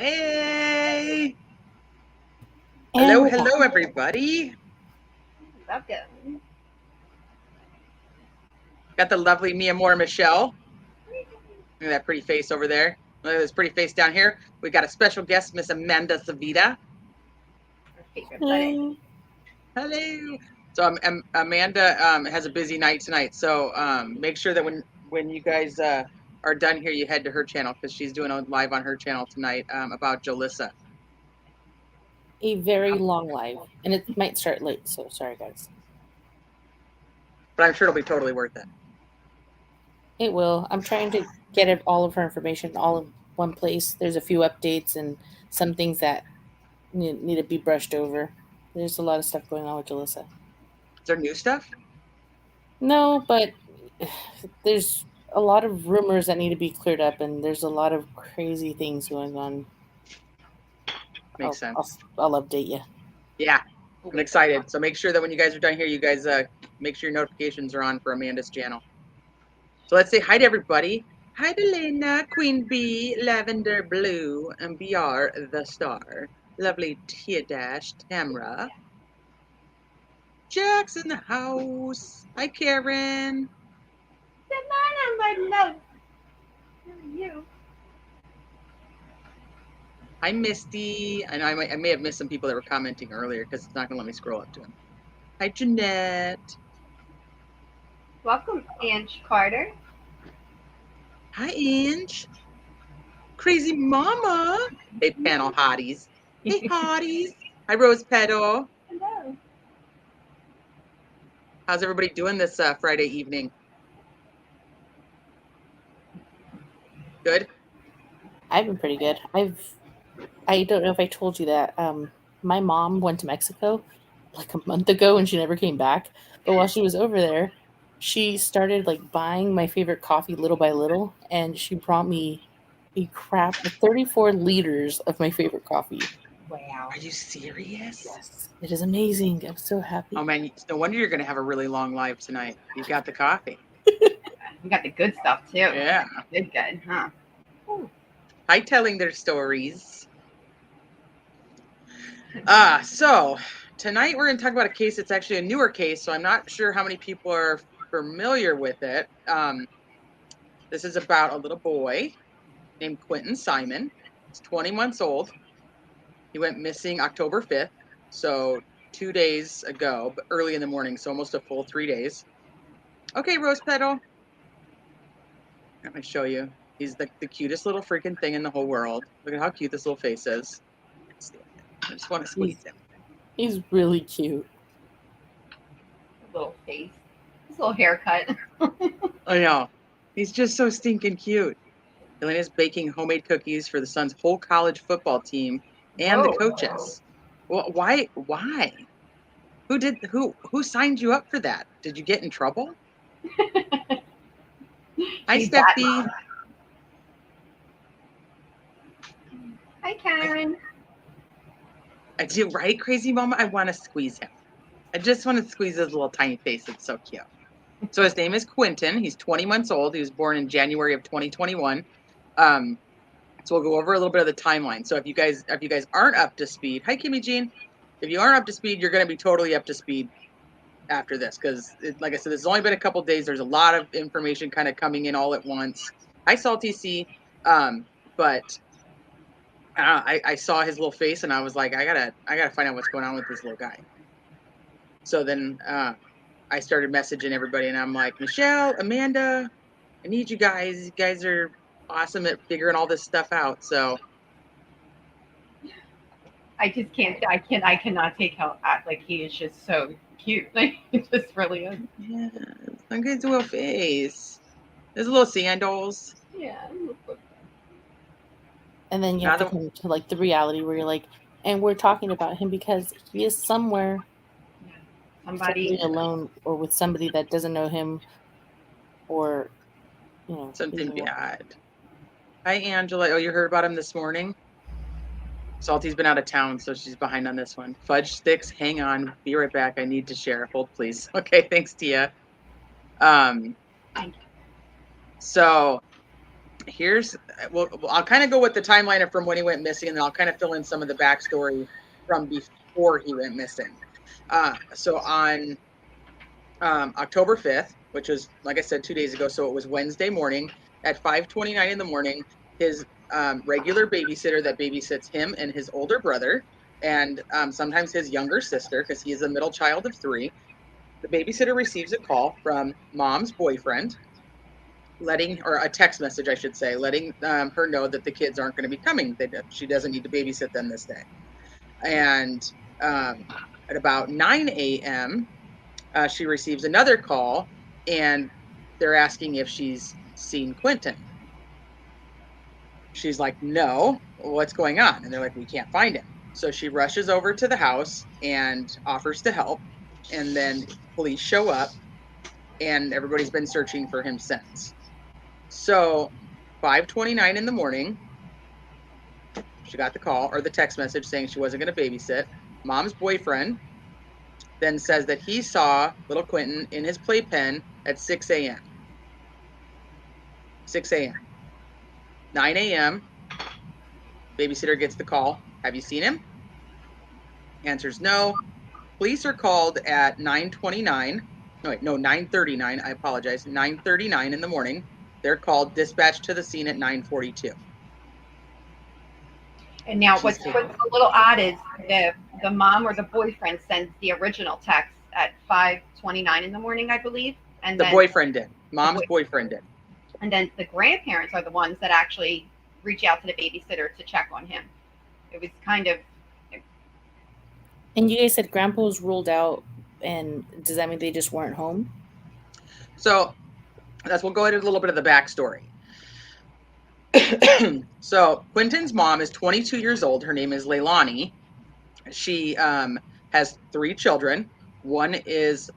Hey! And Hello, everybody. Welcome. Got the lovely Mia Moore Michelle. Look at that pretty face over there. Look at this pretty face down here. We got a special guest, Miss Amanda Savita. Our favorite buddy. Hello. So Amanda has a busy night tonight. So make sure that when you guys are done here, you head to her channel because she's doing a live on her channel tonight about Jalissa. a very long live, and it might start late, so sorry, guys. But I'm sure it'll be totally worth it. It will. I'm trying to get all of her information all in one place. There's a few updates and some things that need to be brushed over. There's a lot of stuff going on with Jalissa. Is there new stuff? No, but there's a lot of rumors that need to be cleared up, and there's a lot of crazy things going on. Makes sense. I'll update you. Yeah, I'm excited. So make sure that when you guys are done here, you guys make sure your notifications are on for Amanda's channel. So let's say hi to everybody. Hi to Lena, Queen Bee, Lavender Blue, and BR the Star. Lovely Tia Dash, Tamra. Jack's in the house. Hi, Karen. Good morning, my love. How are you? Hi, Misty. I know I may have missed some people that were commenting earlier because it's not going to let me scroll up to them. Hi, Jeanette. Welcome, Ange Carter. Hi, Ange. Crazy Mama. Hey, panel hotties. Hey, hotties. Hi, Rose Petal. Hello. How's everybody doing this Friday evening? Good? I've been pretty good. I don't know if I told you that. My mom went to Mexico like a month ago and she never came back. But while she was over there, she started like buying my favorite coffee little by little, and she brought me a crap of 34 liters of my favorite coffee. Wow. Are you serious? Yes, it is amazing. I'm so happy. Oh man, no wonder you're gonna have a really long live tonight. You've got the coffee. We got the good stuff too. Yeah. Good, huh? Ooh. Hi, telling their stories. So tonight we're gonna talk about a case that's actually a newer case, so I'm not sure how many people are familiar with it. This is about a little boy named Quinton Simon. He's 20 months old. He went missing October 5th, so 2 days ago, but early in the morning, so almost a full 3 days. Okay, Rose Petal. Let me show you. He's the cutest little freaking thing in the whole world. Look at how cute this little face is. I just want to squeeze him. He's really cute. Little face. His little haircut. I know. He's just so stinking cute. Elena's baking homemade cookies for the son's whole college football team and the coaches. Well, why? Who signed you up for that? Did you get in trouble? Hi, Steffi. Hi, Karen. I do, right, Crazy Mama? I want to squeeze him. I just want to squeeze his little tiny face. It's so cute. So his name is Quinton. He's 20 months old. He was born in January of 2021. So we'll go over a little bit of the timeline. So if you guys aren't up to speed, hi, Kimmy Jean. If you aren't up to speed, you're going to be totally up to speed after this because, like I said, this has only been a couple days. There's a lot of information kind of coming in all at once. Hi, Salty C. But I saw his little face and I was like, I gotta find out what's going on with this little guy. So then I started messaging everybody and I'm like, Michelle, Amanda, I need you guys. You guys are awesome at figuring all this stuff out. So I just can't. I cannot take how like he is just so cute. Like it just really is. Yeah, look at his little face. There's little sandals. Yeah. And then you have to come to like the reality where you're like, and we're talking about him because he is somewhere, somebody alone or with somebody that doesn't know him, or something bad. Hi, Angela. Oh, you heard about him this morning? Salty's been out of town, so she's behind on this one. Fudge sticks, hang on. Be right back. I need to share. Hold, please. Okay, thanks, Tia. So well, I'll kind of go with the timeline from when he went missing, and then I'll kind of fill in some of the backstory from before he went missing. So on October 5th, which was, like I said, 2 days ago, so it was Wednesday morning at 5:29 in the morning, his regular babysitter that babysits him and his older brother, and sometimes his younger sister, because he is a middle child of 3, the babysitter receives a call from mom's boyfriend, or a text message, I should say, letting her know that the kids aren't going to be coming. She doesn't need to babysit them this day. And at about 9 a.m., she receives another call, and they're asking if she's seen Quinton. She's like, no, what's going on? And they're like, we can't find him. So she rushes over to the house and offers to help. And then police show up, and everybody's been searching for him since. So 5:29 in the morning, she got the call or the text message saying she wasn't going to babysit. Mom's boyfriend then says that he saw little Quinton in his playpen at 6 a.m. 6 a.m. 9 a.m., babysitter gets the call. Have you seen him? Answers no. Police are called at 9:29. No, 9:39. I apologize. 9:39 in the morning. They're called, dispatched to the scene at 9:42. And now what's a little odd is the mom or the boyfriend sends the original text at 5:29 in the morning, I believe. And the boyfriend did. Mom's boyfriend did. And then the grandparents are the ones that actually reach out to the babysitter to check on him. It was kind of. And you guys said grandpa was ruled out, and does that mean they just weren't home? So we'll go into a little bit of the backstory. So Quinton's mom is 22 years old. Her name is Leilani. She has 3 children. One is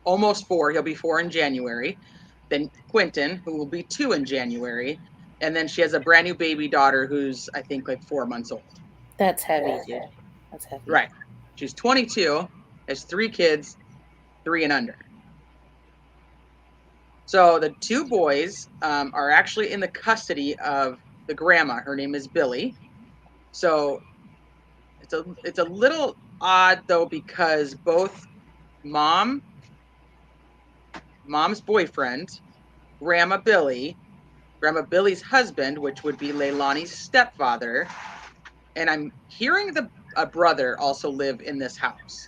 almost 4. He'll be 4 in January. Then Quinton, who will be 2 in January. And then she has a brand new baby daughter who's, I think, like 4 months old. That's heavy, dude. That's heavy. Right. She's 22, has 3 kids, 3 and under. So the 2 boys are actually in the custody of the grandma. Her name is Billy. So it's a little odd, though, because both mom's boyfriend, Grandma Billy's husband, which would be Leilani's stepfather, and I'm hearing a brother also live in this house.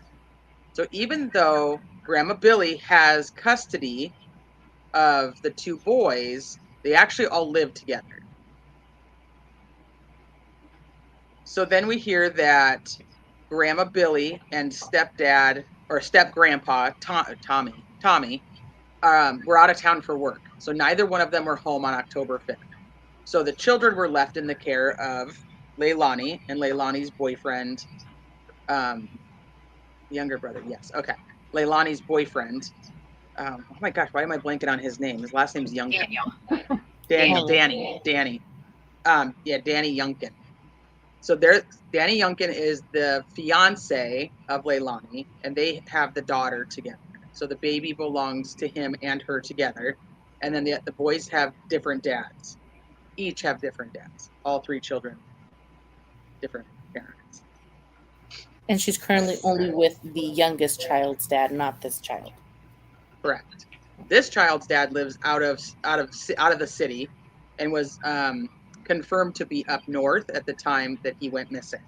So even though Grandma Billy has custody of the 2 boys, they actually all live together. So then we hear that Grandma Billy and stepdad or step grandpa Tommy were out of town for work. So neither one of them were home on October 5th. So the children were left in the care of Leilani and Leilani's boyfriend, younger brother. Yes. Okay. Leilani's boyfriend. Oh my gosh, why am I blanking on his name? His last name's Youngkin. Danny. Danny Youngkin. So Danny Youngkin is the fiance of Leilani, and they have the daughter together. So the baby belongs to him and her together. And then the boys have different dads. Each have different dads. All 3 children, different parents. And she's currently only with the youngest child's dad, not this child. Correct. This child's dad lives out of the city, and was confirmed to be up north at the time that he went missing.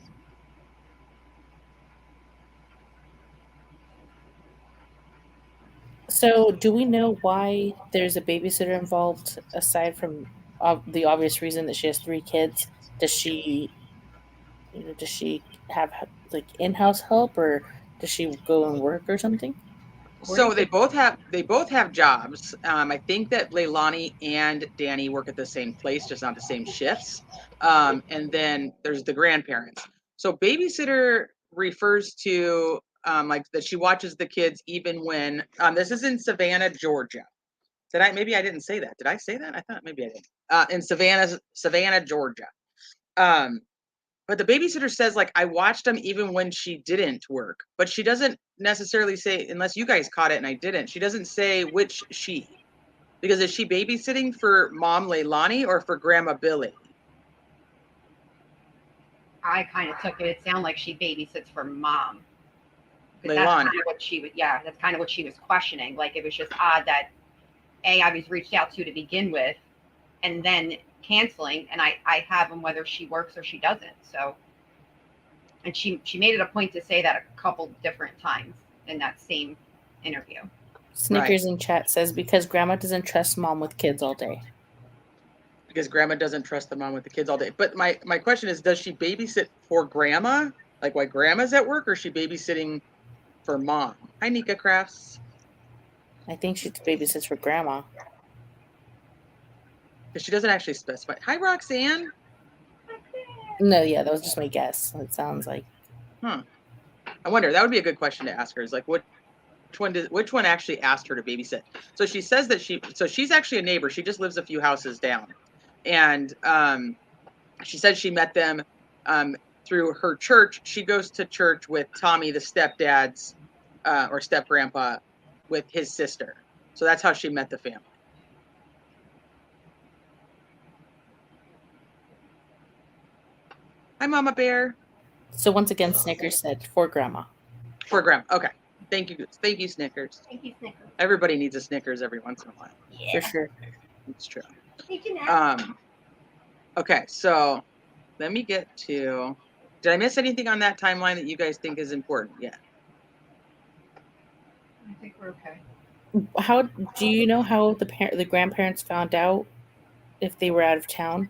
So, do we know why there's a babysitter involved aside from the obvious reason that she has 3 kids? Does she have like in-house help, or does she go and work or something? So they both have jobs. I think that Leilani and Danny work at the same place, just not the same shifts. And then there's the grandparents. So babysitter refers to like that she watches the kids even when this is in Savannah, Georgia. Maybe I didn't say that. Did I say that? I thought maybe I did. In Savannah, Georgia. But the babysitter says, like, I watched them even when she didn't work. But she doesn't necessarily say, unless you guys caught it and I didn't, she doesn't say which she. Because is she babysitting for Mom Leilani or for Grandma Billy? I kind of took it. It sounded like she babysits for Mom. That's Leilani. kind of what she would. Yeah, that's kind of what she was questioning. Like, it was just odd that I was reached out to begin with, and then canceling, and I have them whether she works or she doesn't. So, and she made it a point to say that a couple different times in that same interview. Snickers in chat says because grandma doesn't trust mom with kids all day. Because grandma doesn't trust the mom with the kids all day. But my question is, does she babysit for grandma? Like while grandma's at work, or is she babysitting for Mom? Hi, Nika Crafts. I think she babysits for grandma. Because she doesn't actually specify. Hi, Roxanne. No, yeah, that was just my guess. It sounds like. I wonder. That would be a good question to ask her. Is like, which one actually asked her to babysit? So she says that she's actually a neighbor. She just lives a few houses down, and she said she met them through her church. She goes to church with Tommy, the stepdad's or step grandpa, with his sister. So that's how she met the family. Hi, Mama Bear. So once again, Snickers said for grandma. For grandma. Okay. Thank you, Snickers. Thank you, Snickers. Everybody needs a Snickers every once in a while. Yeah. For sure. It's true. Thank you, Nat. Okay, so let me get to. Did I miss anything on that timeline that you guys think is important? Yeah. I think we're okay. How do you know how the grandparents found out if they were out of town?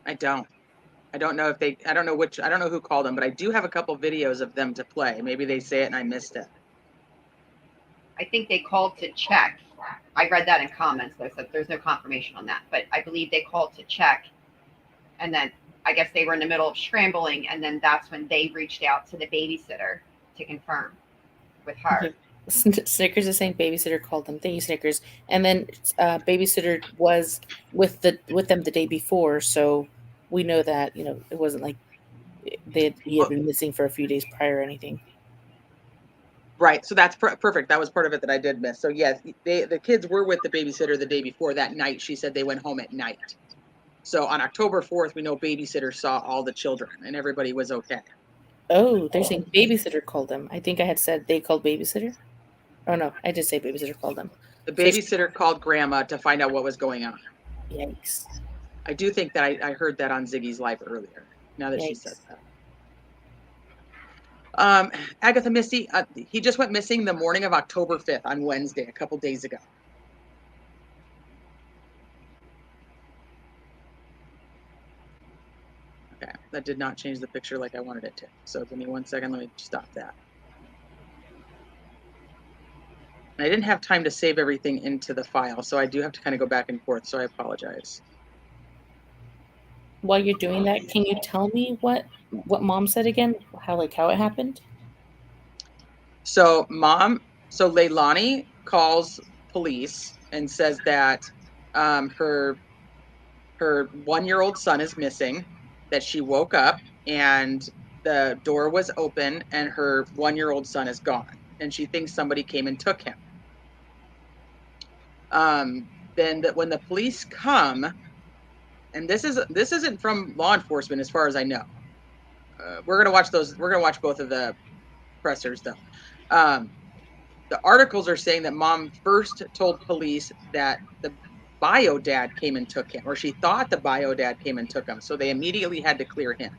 I don't know if they. I don't know who called them, but I do have a couple videos of them to play. Maybe they say it and I missed it. I think they called to check. I read that in comments. They said there's no confirmation on that, but I believe they called to check, and then I guess they were in the middle of scrambling, and then that's when they reached out to the babysitter to confirm with her. Okay. Snickers is saying babysitter called them. Thank you, Snickers. And then babysitter was with them the day before, so we know that it wasn't like he had been missing for a few days prior or anything. Right. So that's perfect. That was part of it that I did miss. So yes, the kids were with the babysitter the day before. That night, she said they went home at night. So on October 4th, we know babysitter saw all the children and everybody was okay. Oh, they're saying babysitter called them. I think I had said they called babysitter. Oh no, I did say babysitter called them. The babysitter called grandma to find out what was going on. Yikes. I do think that I heard that on Ziggy's live earlier, now that she said that. Agatha Misty, he just went missing the morning of October 5th on Wednesday, a couple days ago. Okay, that did not change the picture like I wanted it to. So give me 1 second, let me stop that. I didn't have time to save everything into the file, so I do have to kind of go back and forth, so I apologize. While you're doing that, can you tell me what mom said again? How it happened? So Leilani calls police and says that her 1-year-old son is missing, that she woke up and the door was open and her 1-year-old son is gone, and she thinks somebody came and took him. Then when the police come, and this isn't from law enforcement as far as I know. We're gonna watch both of the pressers though. The articles are saying that mom first told police that the bio dad came and took him, or she thought the bio dad came and took him, so they immediately had to clear him.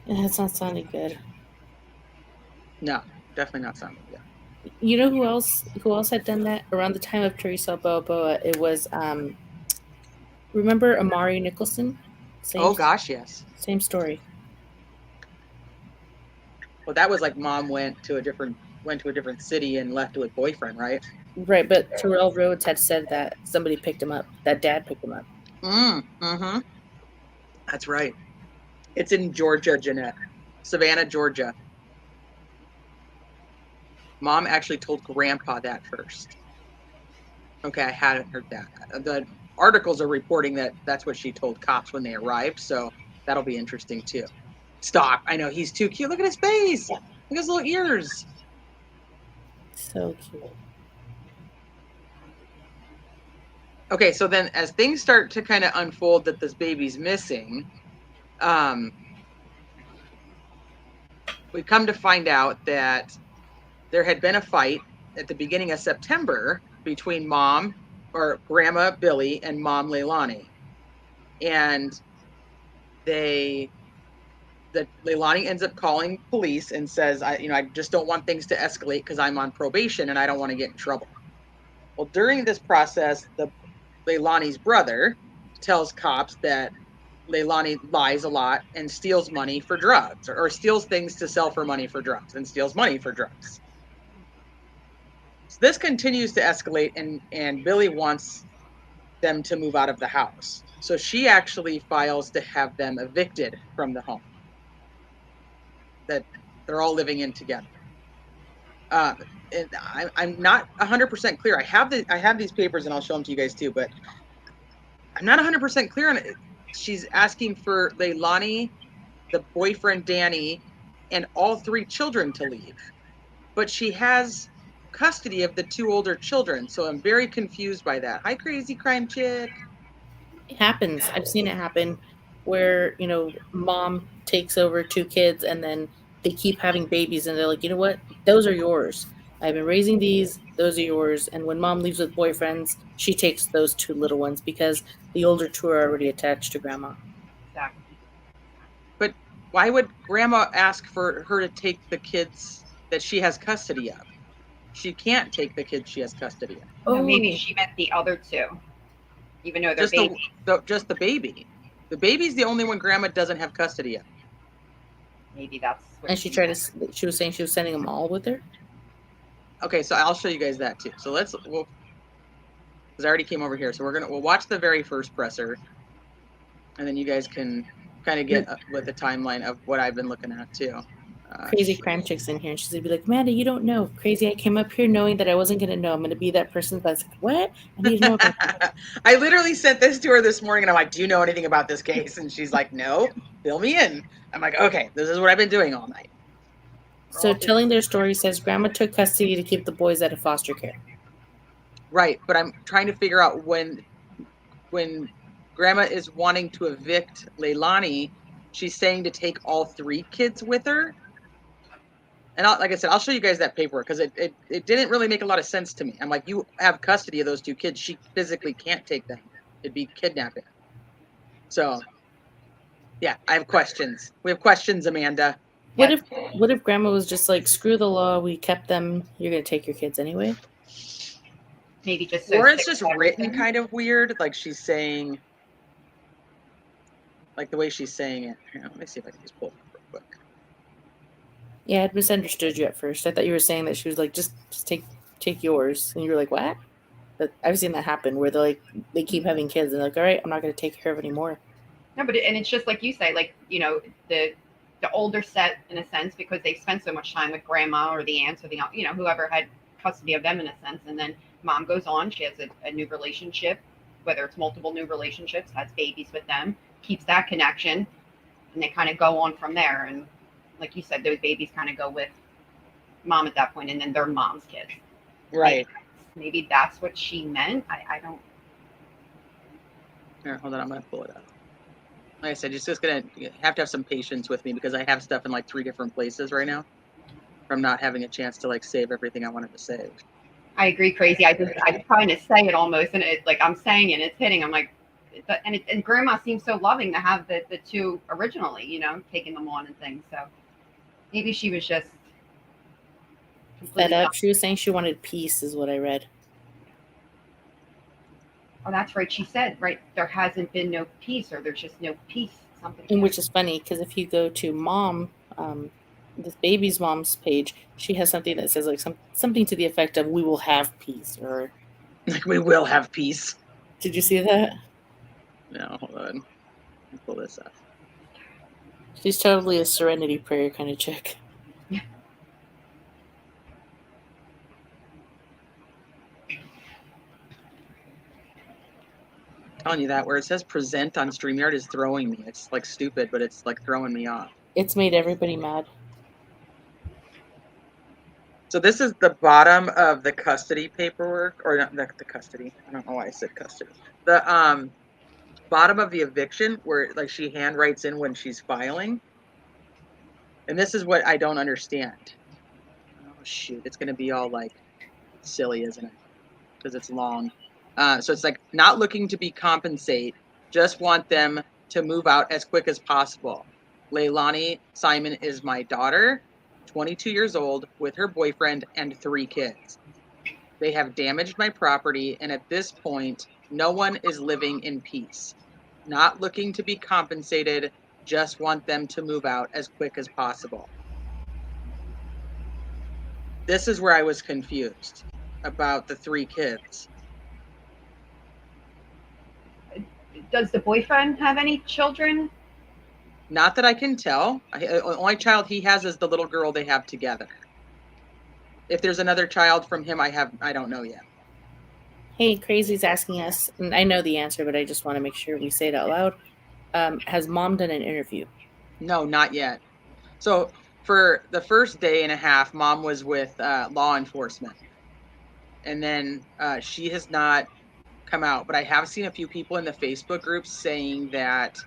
That's not sounding good. No, definitely not sounding good. You know who else had done that around the time of Teresa Balboa? It was remember Amari Nicholson? Oh gosh, yes. Same story. Well, that was like mom went to a different city and left with boyfriend, right? Right, but Terrell Rhodes had said that somebody picked him up. That dad picked him up. Mm-hmm. That's right. It's in Georgia, Jeanette. Savannah, Georgia. Mom actually told grandpa that first. Okay, I hadn't heard that. The articles are reporting that that's what she told cops when they arrived, so that'll be interesting too. Stop. I know, he's too cute. Look at his face. Look at his little ears. So cute. Okay, so then as things start to kind of unfold that this baby's missing, we come to find out that there had been a fight at the beginning of September between mom or grandma Billy and mom Leilani. And that Leilani ends up calling police and says, I just don't want things to escalate because I'm on probation and I don't want to get in trouble. Well, during this process, Leilani's brother tells cops that Leilani lies a lot and steals money for drugs, or steals things to sell for money for drugs, and steals money for drugs. So this continues to escalate, and Billy wants them to move out of the house. So she actually files to have them evicted from the home that they're all living in together. And I'm not 100% clear. I have these papers, and I'll show them to you guys too, but I'm not 100% clear on it. She's asking for Leilani, the boyfriend Danny, and all 3 children to leave, but she has custody of the 2 older children, so I'm very confused by that. Hi, crazy crime chick. It happens. I've seen it happen where, mom takes over 2 kids and then they keep having babies and they're like, you know what? Those are yours. I've been raising these. Those are yours. And when mom leaves with boyfriends, she takes those 2 little ones because the older 2 are already attached to grandma. Exactly. But why would grandma ask for her to take the kids that she has custody of? She can't take the kids she has custody of. No, maybe she meant the other 2, even though they're Just babies. just the baby. The baby's the only one grandma doesn't have custody of. Maybe that's what And she was saying she was sending them all with her. Okay, so I'll show you guys that too. So because I already came over here, so we'll watch the very first presser, and then you guys can kind of get with the timeline of what I've been looking at too. Crazy crime chick's in here, and she's gonna be like, Amanda, you don't know. Crazy, I came up here knowing that I wasn't gonna know. I'm gonna be that person that's like, what? I need to know about that. I literally sent this to her this morning, and I'm like, do you know anything about this case? And she's like, no, fill me in. I'm like, okay, this is what I've been doing all night. So telling their story says grandma took custody to keep the boys out of foster care. Right, but I'm trying to figure out when grandma is wanting to evict Leilani, she's saying to take all 3 kids with her. And like I said, I'll show you guys that paperwork because it didn't really make a lot of sense to me. I'm like, you have custody of those 2 kids. She physically can't take them. It'd be kidnapping. So, yeah, I have questions. We have questions, Amanda. What if grandma was just like, screw the law, we kept them, you're gonna take your kids anyway? Maybe just or it's just written kind of weird, like she's saying, like the way she's saying it. Here, let me see if I can just pull it up real quick. Yeah, I'd misunderstood you at first. I thought you were saying that she was like, just take yours, and you were like, what? But I've seen that happen where they keep having kids and they're like, all right, I'm not going to take care of anymore. No, but it's just like you say, like, the older set in a sense because they spent so much time with grandma or the aunts or the whoever had custody of them in a sense, and then mom goes on, she has a new relationship, whether it's multiple new relationships, has babies with them, keeps that connection, and they kind of go on from there. And like you said, those babies kind of go with mom at that point, and then they're mom's kids. Right. Maybe that's what she meant. I don't. Here, hold on. I'm going to pull it up. Like I said, you're just going to have some patience with me because I have stuff in like 3 different places right now from not having a chance to like save everything I wanted to save. I agree, crazy. I'm trying to say it almost, and it's like I'm saying it, it's hitting. I'm like, and grandma seems so loving to have the 2 originally, taking them on and things. So maybe she was just fed up. She was saying she wanted peace, is what I read. Oh, that's right. She said, right, there hasn't been no peace, or there's just no peace. Something. And which is funny because if you go to mom, this baby's mom's page, she has something that says like something to the effect of "We will have peace," or like we will have peace. Did you see that? No, hold on. Let me pull this up. She's totally a Serenity Prayer kind of chick. Yeah. Telling you that where it says present on StreamYard is throwing me. It's like stupid, but it's like throwing me off. It's made everybody mad. So this is the bottom of the custody paperwork, or not the custody. I don't know why I said custody. The bottom of the eviction, where like she handwrites in when she's filing. And this is what I don't understand. Oh shoot, it's gonna be all like silly, isn't it? Because it's long. So it's like not looking to be compensate, just want them to move out as quick as possible. Leilani Simon is my daughter, 22 years old, with her boyfriend and 3 kids. They have damaged my property, and at this point, no one is living in peace. Not looking to be compensated, just want them to move out as quick as possible. This is where I was confused about the 3 kids. Does the boyfriend have any children? Not that I can tell. The only child he has is the little girl they have together. If there's another child from him, I don't know yet. Hey, Crazy's asking us, and I know the answer, but I just want to make sure we say it out loud. Has mom done an interview? No, not yet. So for the first day and a half, mom was with law enforcement. And then she has not come out. But I have seen a few people in the Facebook groups saying that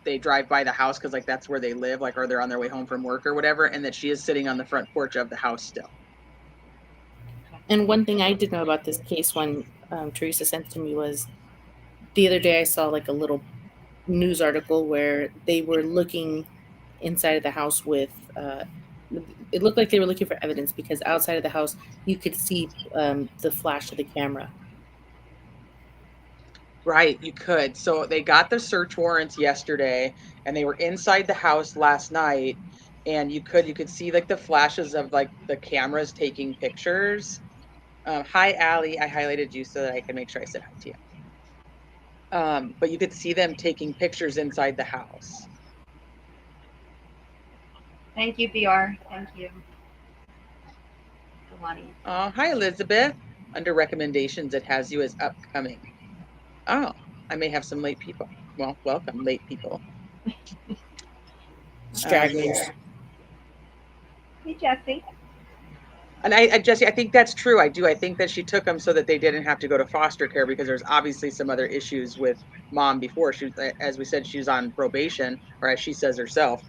they drive by the house because like that's where they live, like, or they're on their way home from work or whatever, and that she is sitting on the front porch of the house still. And one thing I did know about this case when Teresa sent it to me was the other day I saw like a little news article where they were looking inside of the house with it looked like they were looking for evidence because outside of the house you could see the flash of the camera. Right, you could. So they got the search warrants yesterday, and they were inside the house last night, and you could see like the flashes of like the cameras taking pictures. Hi, Allie. I highlighted you so that I can make sure I said hi to you. But you could see them taking pictures inside the house. Thank you, BR. Thank you. Leilani. Hi, Elizabeth. Under recommendations, it has you as upcoming. Oh, I may have some late people. Well, welcome, late people. Stragglers. Hey, Jesse. And Jesse, I think that's true. I do. I think that she took them so that they didn't have to go to foster care because there's obviously some other issues with mom before. She, as we said, she's on probation, or as she says herself.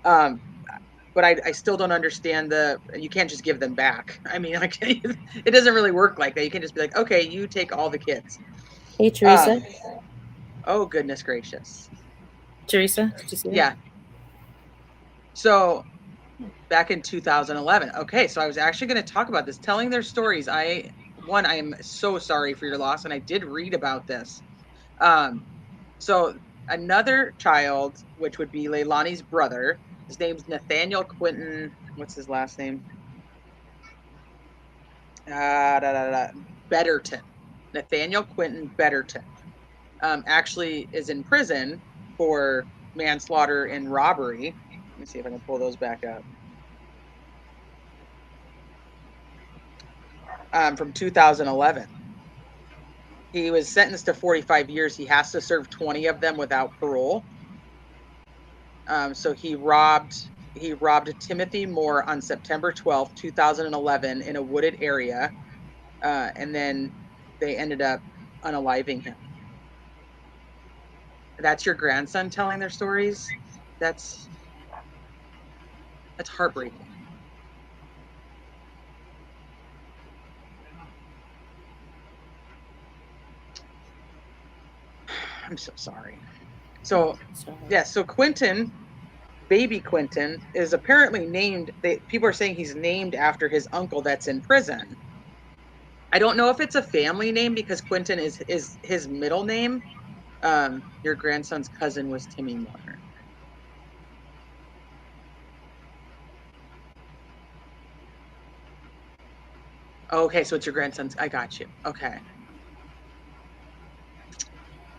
But I still don't understand you can't just give them back. I mean, like, it doesn't really work like that. You can just be like, okay, you take all the kids. Hey, Teresa. Oh, goodness gracious. Teresa, did you see that? Yeah. So back in 2011. Okay, so I was actually going to talk about this, telling their stories. I am so sorry for your loss, and I did read about this. So another child, which would be Leilani's brother, his name's Nathaniel Quinton. What's his last name? Betterton. Nathaniel Quinton Betterton. Actually is in prison for manslaughter and robbery. Let me see if I can pull those back up. From 2011. He was sentenced to 45 years. He has to serve 20 of them without parole. So he robbed Timothy Moore on September 12th, 2011 in a wooded area. And then they ended up unaliving him. That's your grandson telling their stories? That's heartbreaking. I'm so sorry. So, yeah, so Quinton, baby Quinton, is apparently named, people are saying he's named after his uncle that's in prison. I don't know if it's a family name because Quinton is his middle name. Your grandson's cousin was Timmy Moore. Okay, so it's your grandson's. I got you. Okay.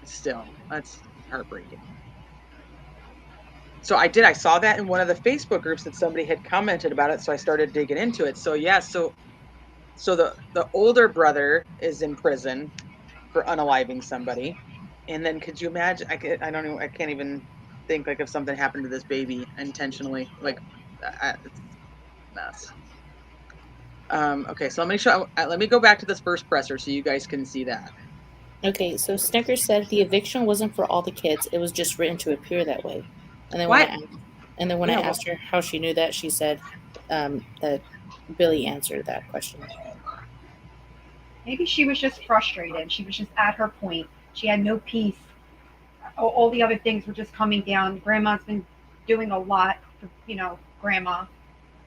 Still, that's heartbreaking. So I saw that in one of the Facebook groups that somebody had commented about it, so I started digging into it. So yeah, so the older brother is in prison for unaliving somebody, and then could you imagine? I don't know. I can't even think like if something happened to this baby intentionally, like it's a mess. Okay, so let me go back to this first presser so you guys can see that. Okay, so Snickers said the eviction wasn't for all the kids; it was just written to appear that way. And then What? when I Yeah, well, asked her how she knew that, she said that Billy answered that question. Maybe she was just frustrated. She was just at her point. She had no peace. All the other things were just coming down. Grandma's been doing a lot for, Grandma.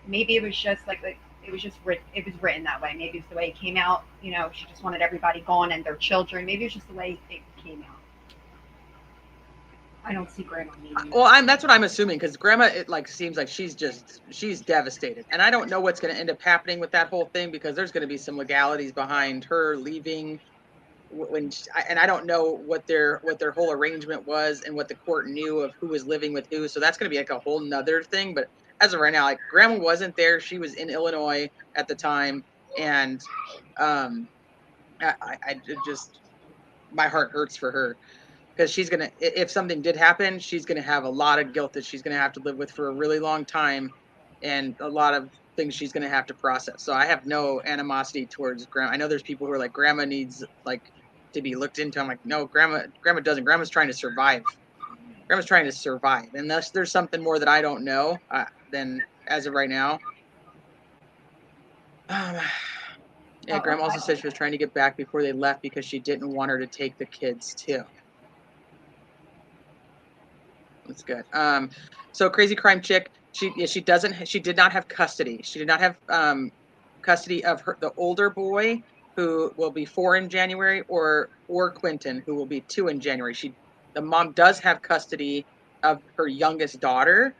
Maybe it was just like it was just written. It was written that way. Maybe it's the way it came out. She just wanted everybody gone and their children. Maybe it's just the way it came out. I don't see Grandma needing well, that. that's what I'm assuming, because Grandma, it like seems like she's devastated, and I don't know what's going to end up happening with that whole thing, because there's going to be some legalities behind her leaving and I don't know what their whole arrangement was and what the court knew of who was living with who. So that's going to be like a whole nother thing. But as of right now, like Grandma wasn't there. She was in Illinois at the time. And I just, my heart hurts for her, because she's going to, if something did happen, she's going to have a lot of guilt that she's going to have to live with for a really long time, and a lot of things she's going to have to process. So I have no animosity towards Grandma. I know there's people who are like, Grandma needs like to be looked into. I'm like, no, Grandma doesn't. Grandma's trying to survive. Grandma's trying to survive. Unless there's something more that I don't know, then as of right now. Yeah, Grandma also said she was trying to get back before they left because she didn't want her to take the kids too. That's good. So Crazy Crime Chick, she did not have custody. She did not have custody of the older boy, who will be 4 in January, or Quinton, who will be 2 in January. The mom does have custody of her youngest daughter,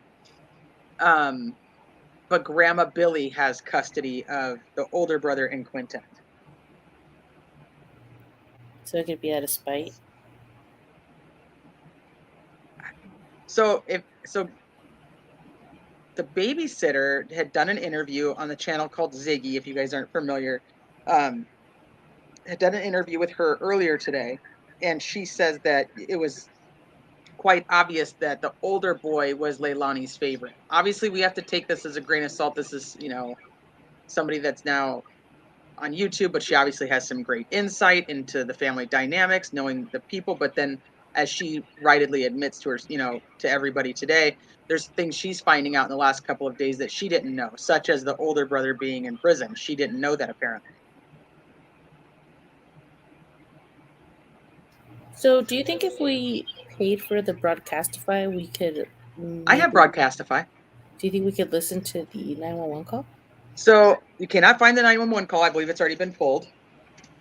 but Grandma Billy has custody of the older brother and Quinton. So it could be out of spite. So the Babysitter had done an interview on the channel called Ziggy, if you guys aren't familiar. Had done an interview with her earlier today, and she says that it was quite obvious that the older boy was Leilani's favorite. Obviously, we have to take this as a grain of salt. This is, somebody that's now on YouTube, but she obviously has some great insight into the family dynamics, knowing the people. But then, as she rightly admits to her, to everybody today, there's things she's finding out in the last couple of days that she didn't know, such as the older brother being in prison. She didn't know that, apparently. So do you think if we paid for the Broadcastify, we could? I have Maybe, Broadcastify. do you think we could listen to the 911 call? So you cannot find the 911 call. I believe it's already been pulled.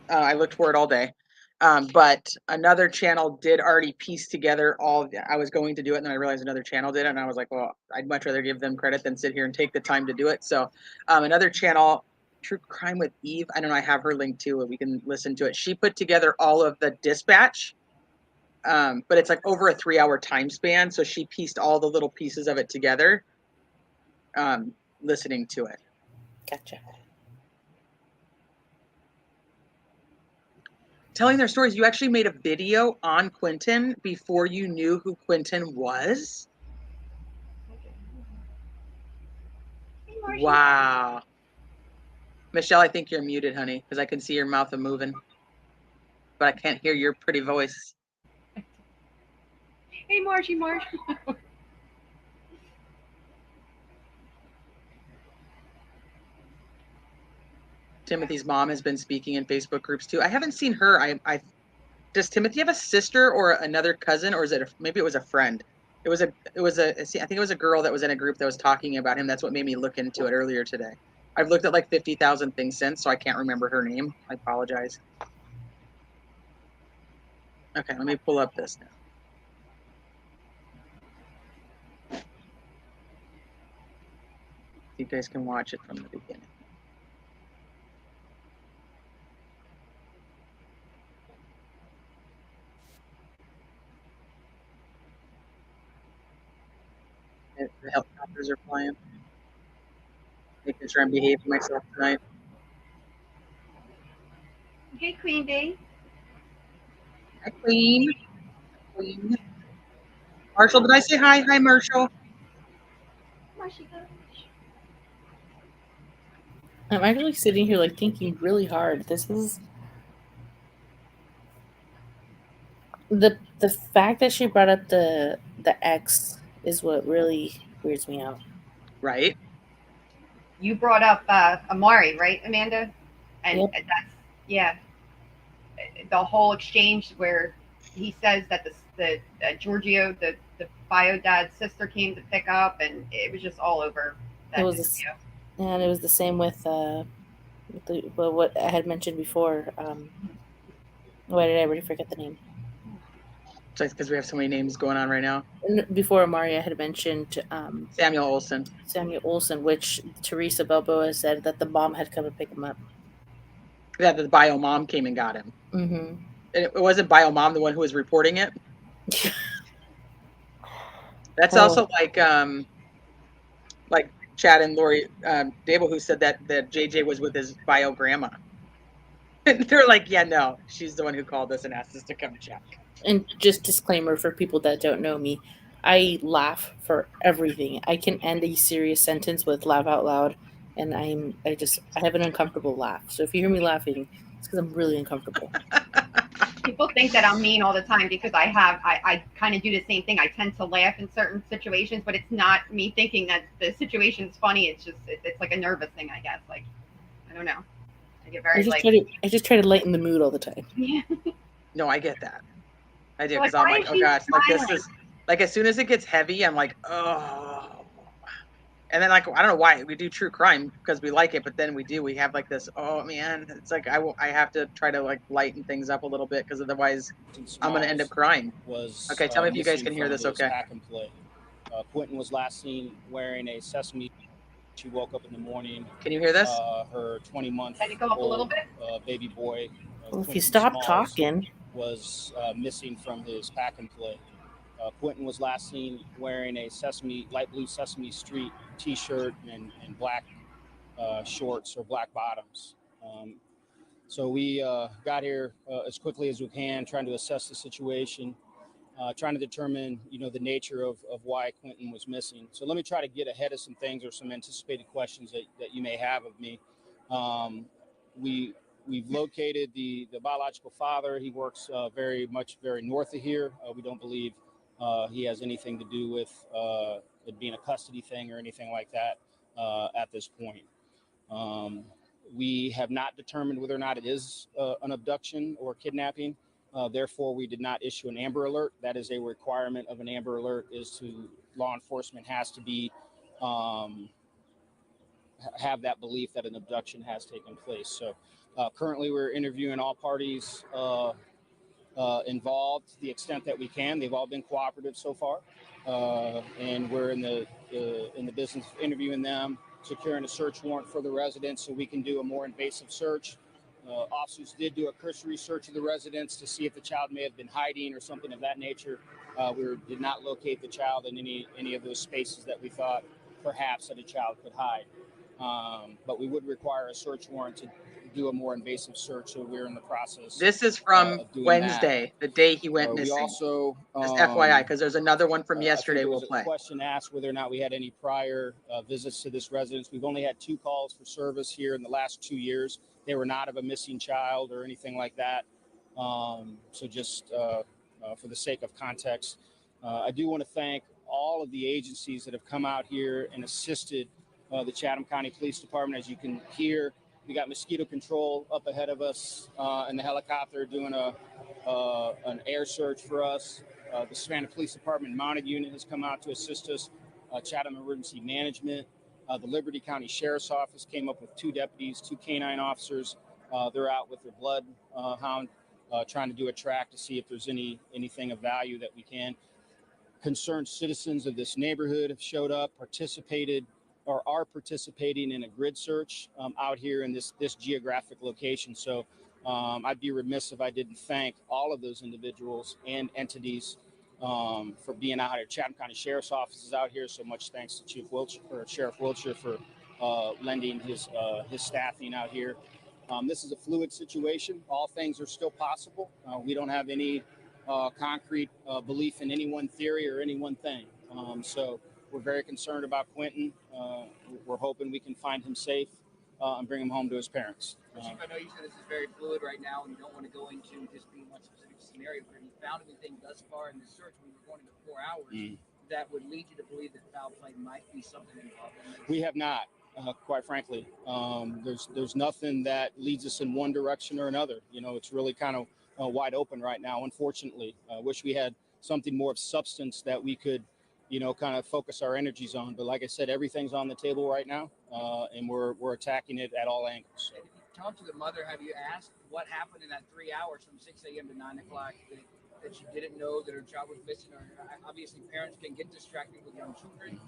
I looked for it all day. But another channel did already piece together I was going to do it, and then I realized another channel did it, and I was like, well, I'd much rather give them credit than sit here and take the time to do it. So another channel, True Crime with Eve, I don't know, I have her link too, we can listen to it. She put together all of the dispatch, but it's like over a 3-hour time span, so she pieced all the little pieces of it together, listening to it. Gotcha. Telling their stories. You actually made a video on Quinton before you knew who Quinton was? Wow. Michelle, I think you're muted, honey, because I can see your mouth moving, but I can't hear your pretty voice. Hey, Margie. Timothy's mom has been speaking in Facebook groups too. I haven't seen her. Does Timothy have a sister or another cousin, or is it maybe it was a friend? I think it was a girl that was in a group that was talking about him. That's what made me look into it earlier today. I've looked at like 50,000 things since, so I can't remember her name. I apologize. Okay, let me pull up this now. You guys can watch it from the beginning. The helicopters are flying. Making sure I'm behaving myself tonight. Hey, Queen Bee. Hi, Queen. Queen. Marshall, did I say hi? Hi, Marshall. I'm actually sitting here like thinking really hard. This is the fact that she brought up the ex is what really weirds me out. Right? You brought up Amari, right, Amanda? And Yep. that's, yeah, the whole exchange where he says that the Giorgio, the bio dad's sister, came to pick up, and it was just all over It that was this, video. and it was the same with what I had mentioned before. Why did I already forget the name? Just because we have so many names going on right now. Before Amari, I had mentioned Samuel Olson. Samuel Olson, which Teresa Balboa said that the mom had come to pick him up. Yeah, the bio mom came and got him. Mm-hmm. And it wasn't bio mom the one who was reporting it. That's also like Chad and Lori Dable, who said that JJ was with his bio grandma. And they're like, yeah, no, she's the one who called us and asked us to come check. And just disclaimer for people that don't know me, I laugh for everything. I can end a serious sentence with laugh out loud, and I have an uncomfortable laugh. So if you hear me laughing, it's because I'm really uncomfortable. People think that I'm mean all the time because I kind of do the same thing. I tend to laugh in certain situations, but it's not me thinking that the situation's funny. It's just it's like a nervous thing, I guess. Like, I don't know. I get very I just try to lighten the mood all the time. yeah. No, I get that. I do, Like, because I'm why like, is oh she gosh, like this smiling? is like as soon as it gets heavy, I'm like, oh. And then like I don't know why we do true crime because we like it, but then we have like this, oh man, it's like I have to try to like lighten things up a little bit because otherwise I'm gonna end up crying. Okay, tell me if you guys can hear this. Okay. Pack and play. Quinton was last seen wearing a sesame. She woke up in the morning. Can you hear this? Her 20-month Can you go up a little bit? baby boy, Well, if you Quinton stop Smalls, talking, was missing from his pack and play. Quinton was last seen wearing a light blue Sesame Street T-shirt and black shorts or black bottoms. So we got here as quickly as we can, trying to assess the situation, trying to determine, the nature of why Quinton was missing. So let me try to get ahead of some things or some anticipated questions that you may have of me. We've located the biological father. He works very north of here. We don't believe he has anything to do with it being a custody thing or anything like that at this point. We have not determined whether or not it is an abduction or kidnapping. Therefore, we did not issue an Amber Alert. That is a requirement of an Amber Alert. Law enforcement has to be have that belief that an abduction has taken place. So currently, we're interviewing all parties involved to the extent that we can. They've all been cooperative so far, and we're in the business of interviewing them, securing a search warrant for the residence so we can do a more invasive search. Officers did do a cursory search of the residence to see if the child may have been hiding or something of that nature. We did not locate the child in any of those spaces that we thought perhaps that a child could hide. But we would require a search warrant to do a more invasive search, so we're in the process. This is from Wednesday, the day he went missing. We also, just FYI, because there's another one from yesterday. We'll play. A question asked whether or not we had any prior visits to this residence. We've only had 2 calls for service here in the last 2 years. They were not of a missing child or anything like that. So just for the sake of context, I do want to thank all of the agencies that have come out here and assisted the Chatham County Police Department. As you can hear, we got mosquito control up ahead of us and the helicopter doing an air search for us. The Savannah Police Department mounted unit has come out to assist us. Chatham Emergency Management. The Liberty County Sheriff's Office came up with 2 deputies, 2 canine officers. They're out with their bloodhound trying to do a track to see if there's anything of value that we can. Concerned citizens of this neighborhood have showed up, participated, or are participating in a grid search out here in this geographic location. So I'd be remiss if I didn't thank all of those individuals and entities for being out here. Chatham County Sheriff's Office is out here, so much thanks to Sheriff Wiltshire for lending his staffing out here. This is a fluid situation. All things are still possible. We don't have any concrete belief in any one theory or any one thing. So we're very concerned about Quinton. We're hoping we can find him safe. and bring him home to his parents. Chief, I know you said this is very fluid right now, and you don't want to go into just being one specific scenario. But have you found anything thus far in this search, when we're going into 4 hours, that would lead you to believe that foul play might be something involved in this? We have not, quite frankly. There's nothing that leads us in one direction or another. You know, it's really kind of wide open right now, unfortunately. I wish we had something more of substance that we could, you know, kind of focus our energies on. But like I said, everything's on the table right now, and we're attacking it at all angles. And if you talk to the mother, have you asked what happened in that 3 hours from 6 a.m. to 9 o'clock that she didn't know that her child was missing? Or obviously parents can get distracted with young children.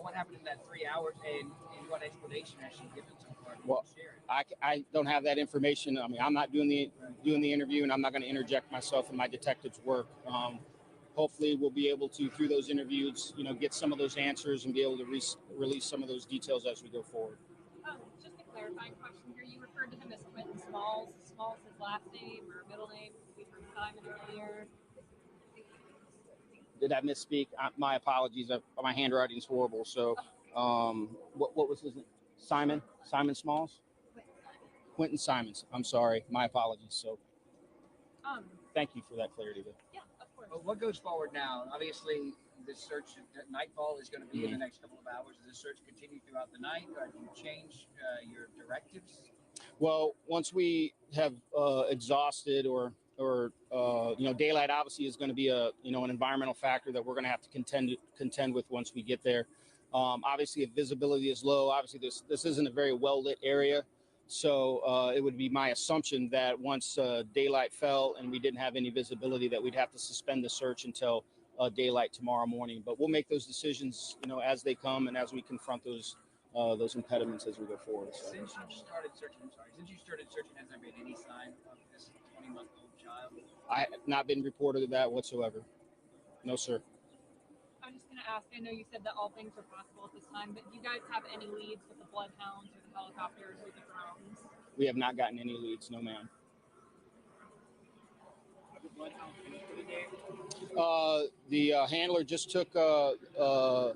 What happened in that 3 hours, and what explanation has she given so far? Well, I don't have that information. I mean, I'm not doing the interview, and I'm not going to interject myself in my detective's work. Hopefully, we'll be able to, through those interviews, you know, get some of those answers and be able to release some of those details as we go forward. Just a clarifying question here. You referred to him as Quinton Smalls. Is Smalls his last name or middle name? We heard Simon earlier. Did I misspeak? My apologies. My handwriting's horrible. So, what was his name? Simon Smalls? Quinton Simon. I'm sorry. My apologies. So, thank you for that clarity, though. Yeah, of course. Well, what goes forward now? Obviously, this search at nightfall is going to be in the next couple of hours. Does this search continue throughout the night? Or do you change your directives? Well, once we have exhausted or you know, daylight obviously is going to be an environmental factor that we're going to have to contend with once we get there. Obviously, if visibility is low, obviously this isn't a very well lit area, so it would be my assumption that once daylight fell and we didn't have any visibility, that we'd have to suspend the search until daylight tomorrow morning. But we'll make those decisions, you know, as they come and as we confront those impediments as we go forward. So. Since you started searching, has there been any sign of this 20-month-old child? I have not been reported of that whatsoever. No, sir. I'm just going to ask, I know you said that all things are possible at this time, but do you guys have any leads with the bloodhounds or the helicopters or the drones? We have not gotten any leads, no ma'am. Have the bloodhounds finished for the day? The handler just took the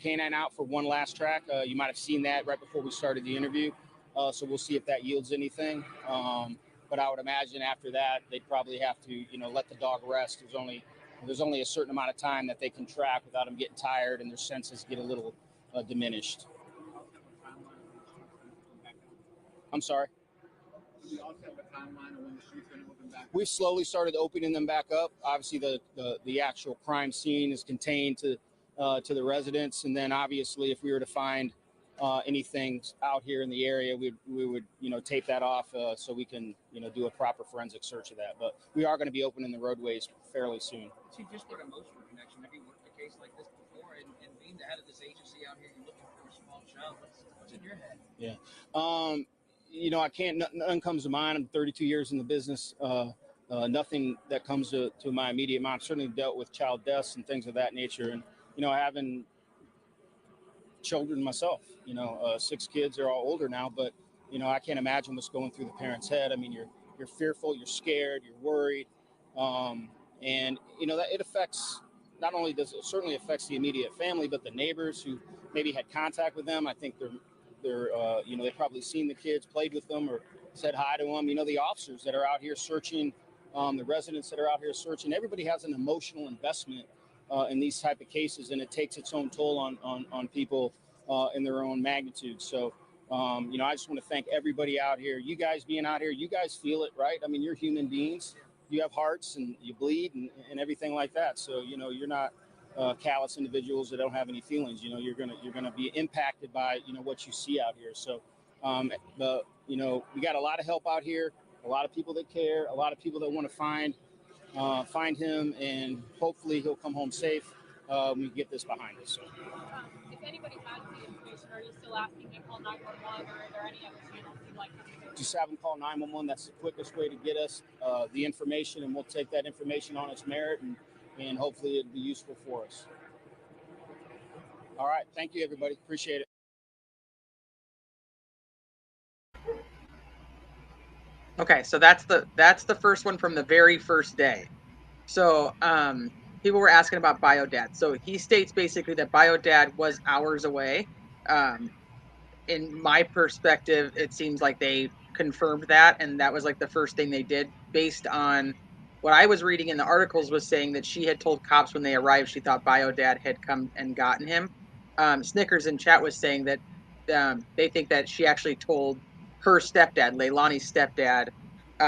canine out for one last track. You might have seen that right before we started the interview. So we'll see if that yields anything. But I would imagine after that, they'd probably have to, you know, let the dog rest. There's only a certain amount of time that they can track without them getting tired and their senses get a little diminished. I'm sorry. Do you also have a timeline on when the street's going to open back? We've slowly started opening them back up. Obviously, the actual crime scene is contained to the residents, and then obviously, if we were to find anything out here in the area, we would, you know, tape that off so we can, you know, do a proper forensic search of that. But we are going to be opening the roadways fairly soon. See, just for an emotional connection, have you worked a case like this before? And being the head of this agency out here, you're looking for a small child. What's in your head? Yeah. You know, I can't. Nothing comes to mind. I'm 32 years in the business. Nothing that comes to my immediate mind. I've certainly dealt with child deaths and things of that nature, and you know, having children myself. You know, 6 kids. They're all older now, but you know, I can't imagine what's going through the parents' head. I mean, you're fearful, you're scared, you're worried, and you know that it affects. Not only does it certainly affects the immediate family, but the neighbors who maybe had contact with them. I think they're you know, they've probably seen the kids, played with them, or said hi to them. You know, the officers that are out here searching, the residents that are out here searching. Everybody has an emotional investment in these type of cases, and it takes its own toll on people in their own magnitude. So, you know, I just want to thank everybody out here. You guys being out here, you guys feel it, right? I mean, you're human beings. You have hearts and you bleed and everything like that. So, you know, you're not callous individuals that don't have any feelings. You know, you're gonna be impacted by, you know, what you see out here. So, you know, we got a lot of help out here, a lot of people that care, a lot of people that want to find him, and hopefully he'll come home safe when we get this behind us. So. If anybody has the information, are you still asking to call 911, or are there any other channels you'd like us to go? Just have them call 911. That's the quickest way to get us the information, and we'll take that information on its merit, and hopefully it'll be useful for us. All right. Thank you, everybody. Appreciate it. Okay, so that's the first one from the very first day. So people were asking about BioDad. So he states basically that BioDad was hours away. in my perspective, it seems like they confirmed that, and that was like the first thing they did, based on what I was reading in the articles, was saying that she had told cops when they arrived she thought bio dad had come and gotten him. Snickers in chat was saying that they think that she actually told her stepdad, Leilani's stepdad,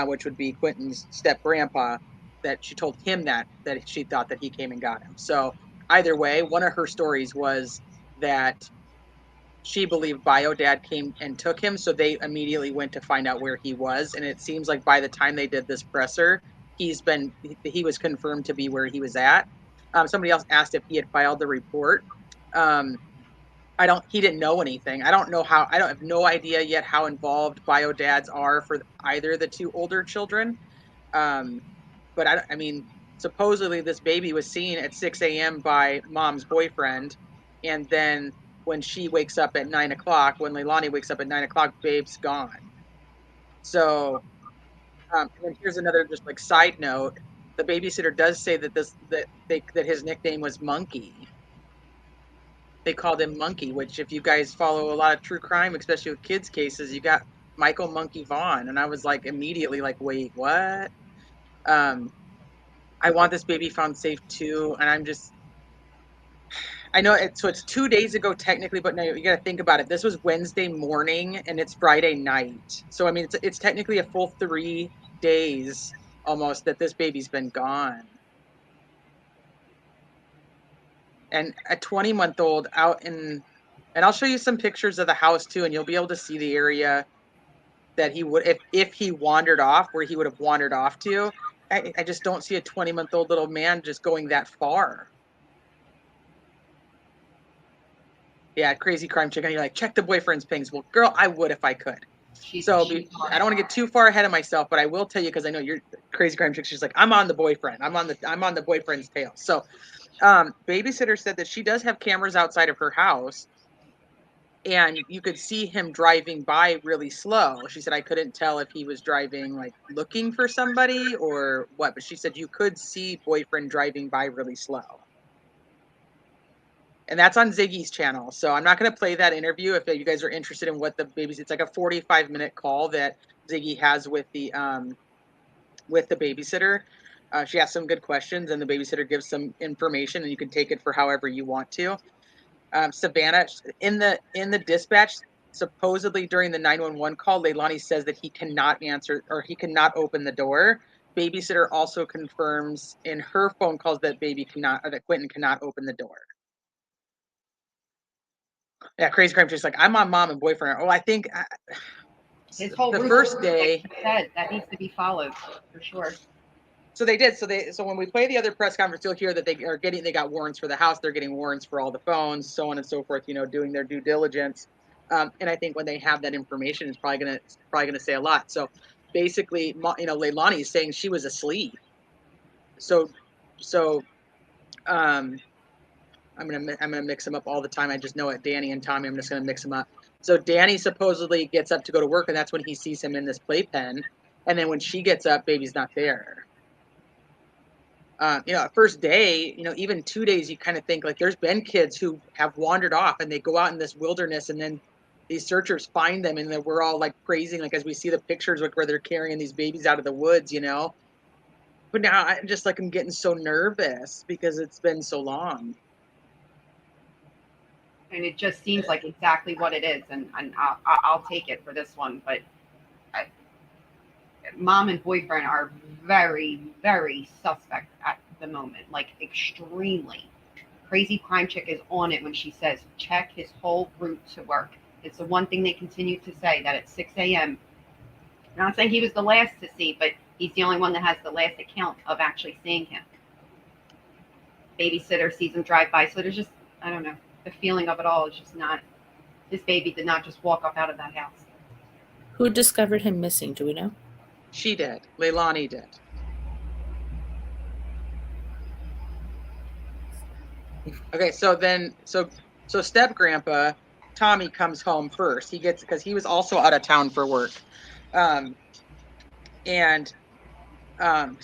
which would be Quinton's step grandpa, that she told him that she thought that he came and got him. So either way, one of her stories was that she believed bio dad came and took him, so they immediately went to find out where he was. And it seems like by the time they did this presser, he was confirmed to be where he was at. Somebody else asked if he had filed the report. He didn't know anything. I have no idea yet how involved bio dads are for either of the two older children. Um, but I mean, supposedly this baby was seen at 6 a.m. by mom's boyfriend, and then when she wakes up at 9 o'clock, when Leilani wakes up at 9 o'clock, babe's gone. So, and then here's another just like side note: the babysitter does say that his nickname was Monkey. They called him Monkey, which, if you guys follow a lot of true crime, especially with kids cases, you got Michael Monkey Vaughn, and I was like immediately like, wait, what? I want this baby found safe too, and I know it's 2 days ago technically, but no, you got to think about it. This was Wednesday morning and it's Friday night, so I mean it's technically a full 3 days almost that this baby's been gone, and a 20-month-old out in, and I'll show you some pictures of the house too, and you'll be able to see the area that he would, if he wandered off, where he would have wandered off to. I just don't see a 20-month-old little man just going that far. Yeah, crazy crime chick. And you're like, check the boyfriend's pings. Well, girl, I would if I could. I don't want to get too far ahead of myself, but I will tell you, because I know you're crazy crime chick. She's like, I'm on the boyfriend. I'm on the boyfriend's tail. So, babysitter said that she does have cameras outside of her house, and you could see him driving by really slow. She said, I couldn't tell if he was driving like looking for somebody or what, but she said you could see boyfriend driving by really slow. And that's on Ziggy's channel. So I'm not going to play that interview if you guys are interested in what the baby's. It's like a 45-minute call that Ziggy has with the babysitter. She asks some good questions, and the babysitter gives some information, and you can take it for however you want to. Savannah, in the dispatch, supposedly during the 911 call, Leilani says that he cannot answer, or he cannot open the door. Babysitter also confirms in her phone calls that Quinton cannot open the door. Yeah, crazy crime. She's like, I'm on mom and boyfriend. Oh, I think His whole the routine, first day said that needs to be followed for sure. So they did. So when we play the other press conference, you'll hear that they got warrants for the house. They're getting warrants for all the phones, so on and so forth. Doing their due diligence. And I think when they have that information, it's probably gonna say a lot. So basically, Leilani is saying she was asleep. So I'm gonna mix them up all the time. I just know it. Danny and Tommy. I'm just gonna mix them up. So Danny supposedly gets up to go to work, and that's when he sees him in this playpen. And then when she gets up, baby's not there. First day, even 2 days, you kind of think like there's been kids who have wandered off and they go out in this wilderness, and then these searchers find them, and then we're all like praising, like as we see the pictures like where they're carrying these babies out of the woods, But now I'm getting so nervous because it's been so long. And it just seems like exactly what it is, and I'll take it for this one. But mom and boyfriend are very, very suspect at the moment, like extremely. Crazy crime chick is on it when she says check his whole route to work. It's the one thing they continue to say, that at 6 a.m. I'm not saying he was the last to see, but he's the only one that has the last account of actually seeing him. Babysitter sees him drive by, so there's just, I don't know, the feeling of it all is just not. This baby did not just walk up out of that house. Who discovered him missing? Do we know? She did. Leilani did. Okay, so step grandpa Tommy comes home first. Because he was also out of town for work, and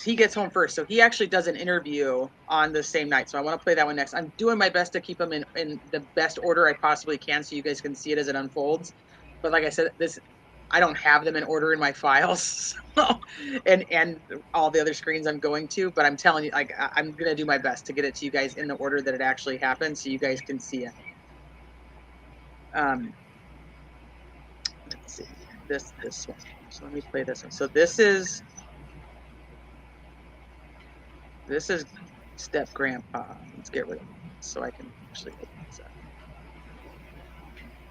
he gets home first. So he actually does an interview on the same night. So I want to play that one next. I'm doing my best to keep them in the best order I possibly can so you guys can see it as it unfolds. But like I said, I don't have them in order in my files. So, and all the other screens I'm going to, but I'm telling you, like, I'm going to do my best to get it to you guys in the order that it actually happened so you guys can see it. Let's see, this one. So let me play this one. So this is step grandpa. Let's get rid of it so I can actually open this up.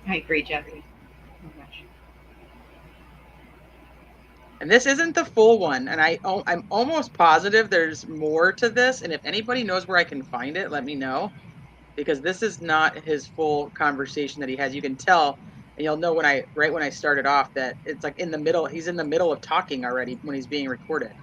I agree, Jeffrey. Oh, gosh. And this isn't the full one, and I'm almost positive there's more to this. And if anybody knows where I can find it, let me know, because this is not his full conversation that he has. You can tell, and you'll know when I started off that it's like in the middle. He's in the middle of talking already when he's being recorded.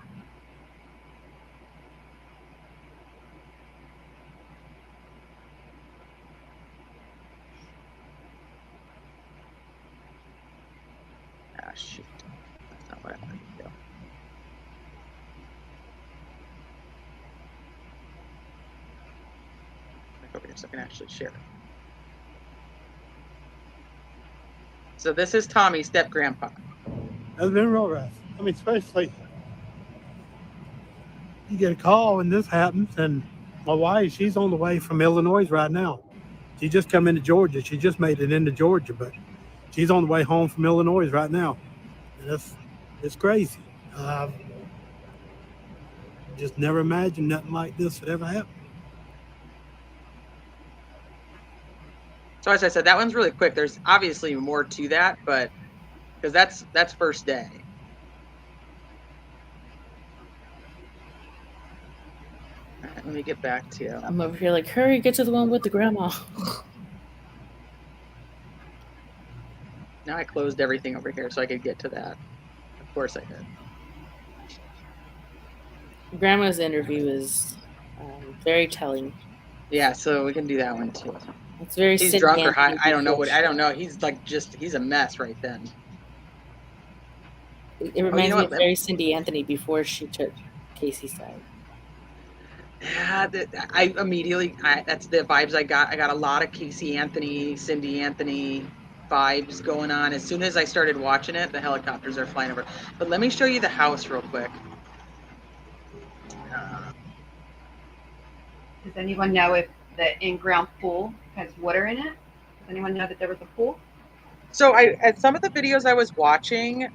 Ah, shoot. That's not what I wanted to do. Back over here so I can actually share it. So this is Tommy, step grandpa. That's been real rough. I mean, especially you get a call and this happens, and my wife, she's on the way from Illinois right now. She just come into Georgia. She just made it into Georgia, but she's on the way home from Illinois right now. And it's crazy. Just never imagined nothing like this would ever happen. So as I said, that one's really quick. There's obviously more to that, but because that's first day. All right, let me get back to you. I'm over here like, hurry, get to the one with the grandma. Now I closed everything over here so I could get to that. Of course I did. Grandma's interview is very telling. Yeah, so we can do that one too. It's very. He's drunk or high. I don't know what. I don't know. He's like he's a mess right then. It reminds me of very Cindy Anthony before she took Casey's side. Yeah, I immediately. That's the vibes I got. I got a lot of Casey Anthony, Cindy Anthony vibes going on. As soon as I started watching it, the helicopters are flying over. But let me show you the house real quick. Does anyone know if the in-ground pool has water in it? Does anyone know that there was a pool? So at some of the videos I was watching,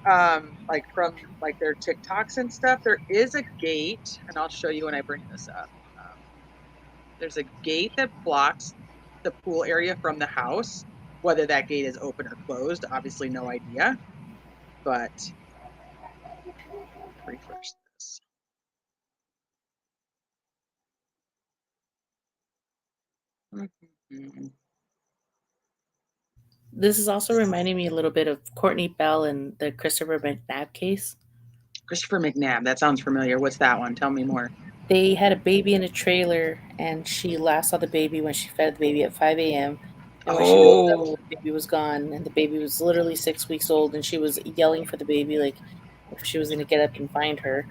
like from like their TikToks and stuff, there is a gate, and I'll show you when I bring this up. There's a gate that blocks the pool area from the house. Whether that gate is open or closed, obviously no idea. But refresh this. Mm-hmm. This is also reminding me a little bit of Courtney Bell and the Christopher McNabb case. Christopher McNabb, that sounds familiar. What's that one? Tell me more. They had a baby in a trailer, and she last saw the baby when she fed the baby at 5 a.m. And when she woke up, the baby was gone, and the baby was literally 6 weeks old, and she was yelling for the baby, like if she was going to get up and find her.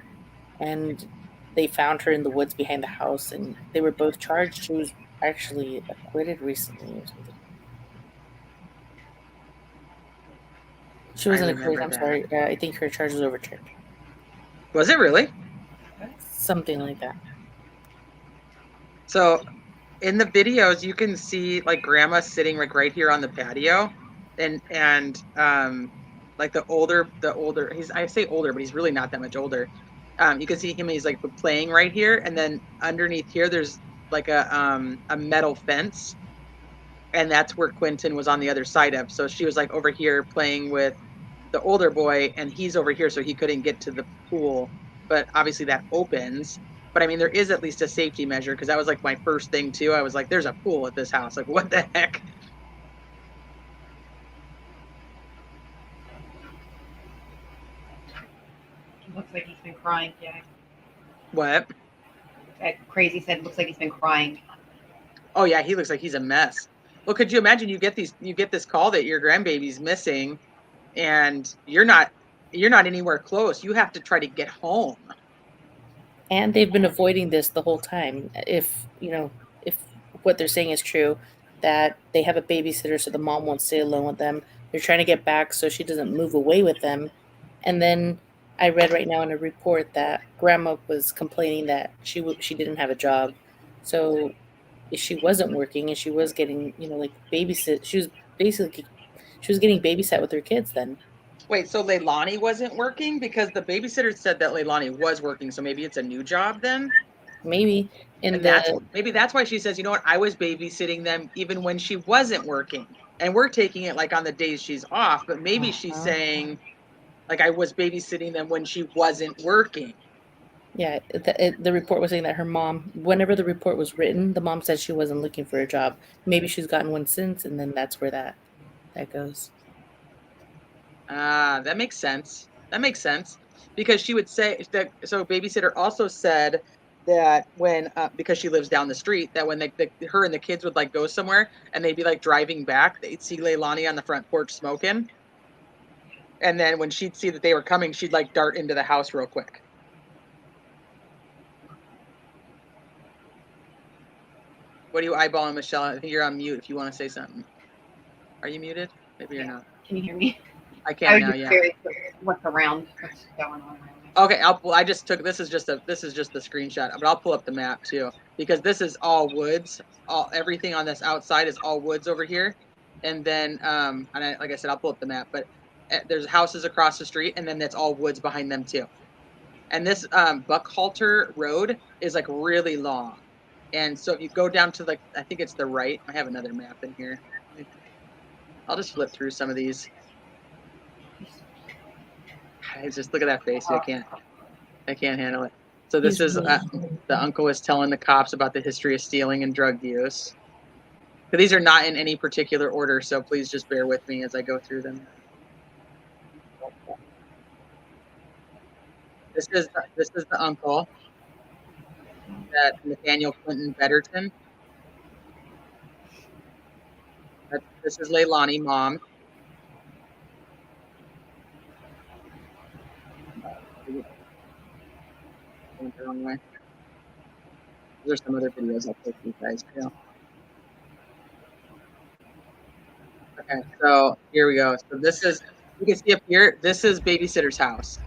And they found her in the woods behind the house, and they were both charged. She was actually acquitted recently or something. She wasn't acquitted, I'm sorry. I think her charge was overturned. Was it really? Something like that. So in the videos, you can see like grandma sitting like right here on the patio, and like the older I say older, but he's really not that much older. You can see him, he's like playing right here, and then underneath here there's like a metal fence, and that's where Quinton was on the other side of. So she was like over here playing with the older boy, and he's over here, so he couldn't get to the pool. But obviously that opens. But I mean, there is at least a safety measure, because that was like my first thing too. I was like, there's a pool at this house. Like, what the heck? It looks like he's been crying, yeah. What? Crazy said, looks like he's been crying. Oh yeah, he looks like he's a mess. Well, could you imagine you get this call that your grandbaby's missing, and you're not anywhere close. You have to try to get home. And they've been avoiding this the whole time. If what they're saying is true, that they have a babysitter so the mom won't stay alone with them. They're trying to get back so she doesn't move away with them. And then I read right now in a report that grandma was complaining that she didn't have a job. So if she wasn't working and she was getting, like babysit, she was getting babysat with her kids then. Wait, so Leilani wasn't working? Because the babysitter said that Leilani was working, so maybe it's a new job then? Maybe in And the maybe that's why she says, you know what, I was babysitting them even when she wasn't working. And we're taking it like on the days she's off, but maybe she's saying, like, I was babysitting them when she wasn't working. Yeah, the report was saying that her mom, whenever the report was written, the mom said she wasn't looking for a job. Maybe she's gotten one since, and then that's where that goes. Ah, that makes sense. That makes sense. Because she would say that, so babysitter also said that when, because she lives down the street, that when her and the kids would like go somewhere and they'd be like driving back, they'd see Leilani on the front porch smoking. And then when she'd see that they were coming, she'd like dart into the house real quick. What are you eyeballing, Michelle? I think you're on mute if you want to say something. Are you muted? Maybe you're not. Can you hear me? I I can was now, just yeah. curious what's around, what's going on around me. Okay, I just took, this is just the screenshot, but I'll pull up the map too, because this is all woods. Everything on this outside is all woods over here. And then, like I said, I'll pull up the map, but there's houses across the street, and then that's all woods behind them too. And this Buckhalter Road is like really long. And so if you go down to like, I think it's the right, I have another map in here. I'll just flip through some of these. Just look at that face. I can't handle it. So this is the uncle is telling the cops about the history of stealing and drug use. But these are not in any particular order, so please just bear with me as I go through them. This is the uncle, that Nathaniel Quinton Betterton. This is Leilani, mom. Went the wrong way. There's some other videos I'll take you guys too. Okay, so here we go. So this is, you can see up here, this is Babysitter's house.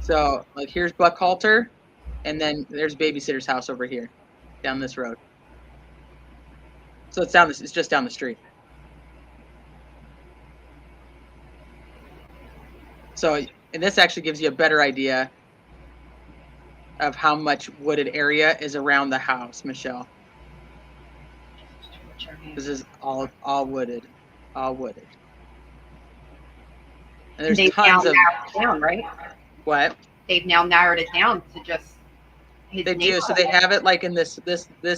So like here's Buckhalter, and then there's Babysitter's house over here, down this road. So it's just down the street. So, and this actually gives you a better idea of how much wooded area is around the house, Michelle. This is all wooded, all wooded. And there's tons of down, right? What? They've now narrowed it down to just his They do. So they have it like in this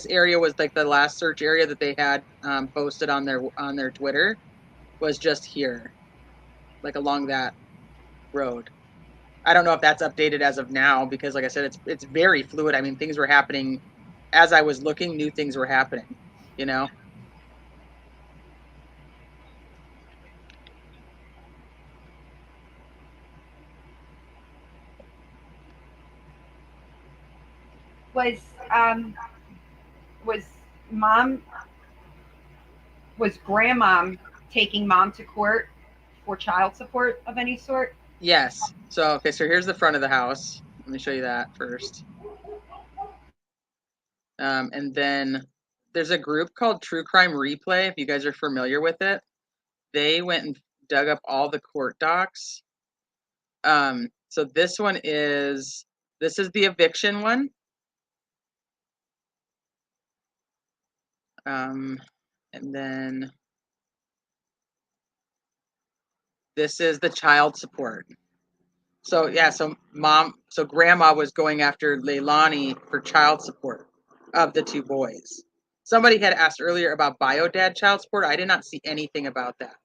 area was like the last search area that they had posted on their Twitter, was just here, like along that road. I don't know if that's updated as of now, because like I said, it's very fluid. I mean, things were happening as I was looking, new things were happening, you know? Was grandmom taking mom to court for child support of any sort? Yes. So, okay, so here's the front of the house. Let me show you that first. And then there's a group called True Crime Replay, if you guys are familiar with it. They went and dug up all the court docs. So this is the eviction one. And then this is the child support. So yeah, so grandma was going after Leilani for child support of the two boys. Somebody had asked earlier about bio dad child support. I did not see anything about that.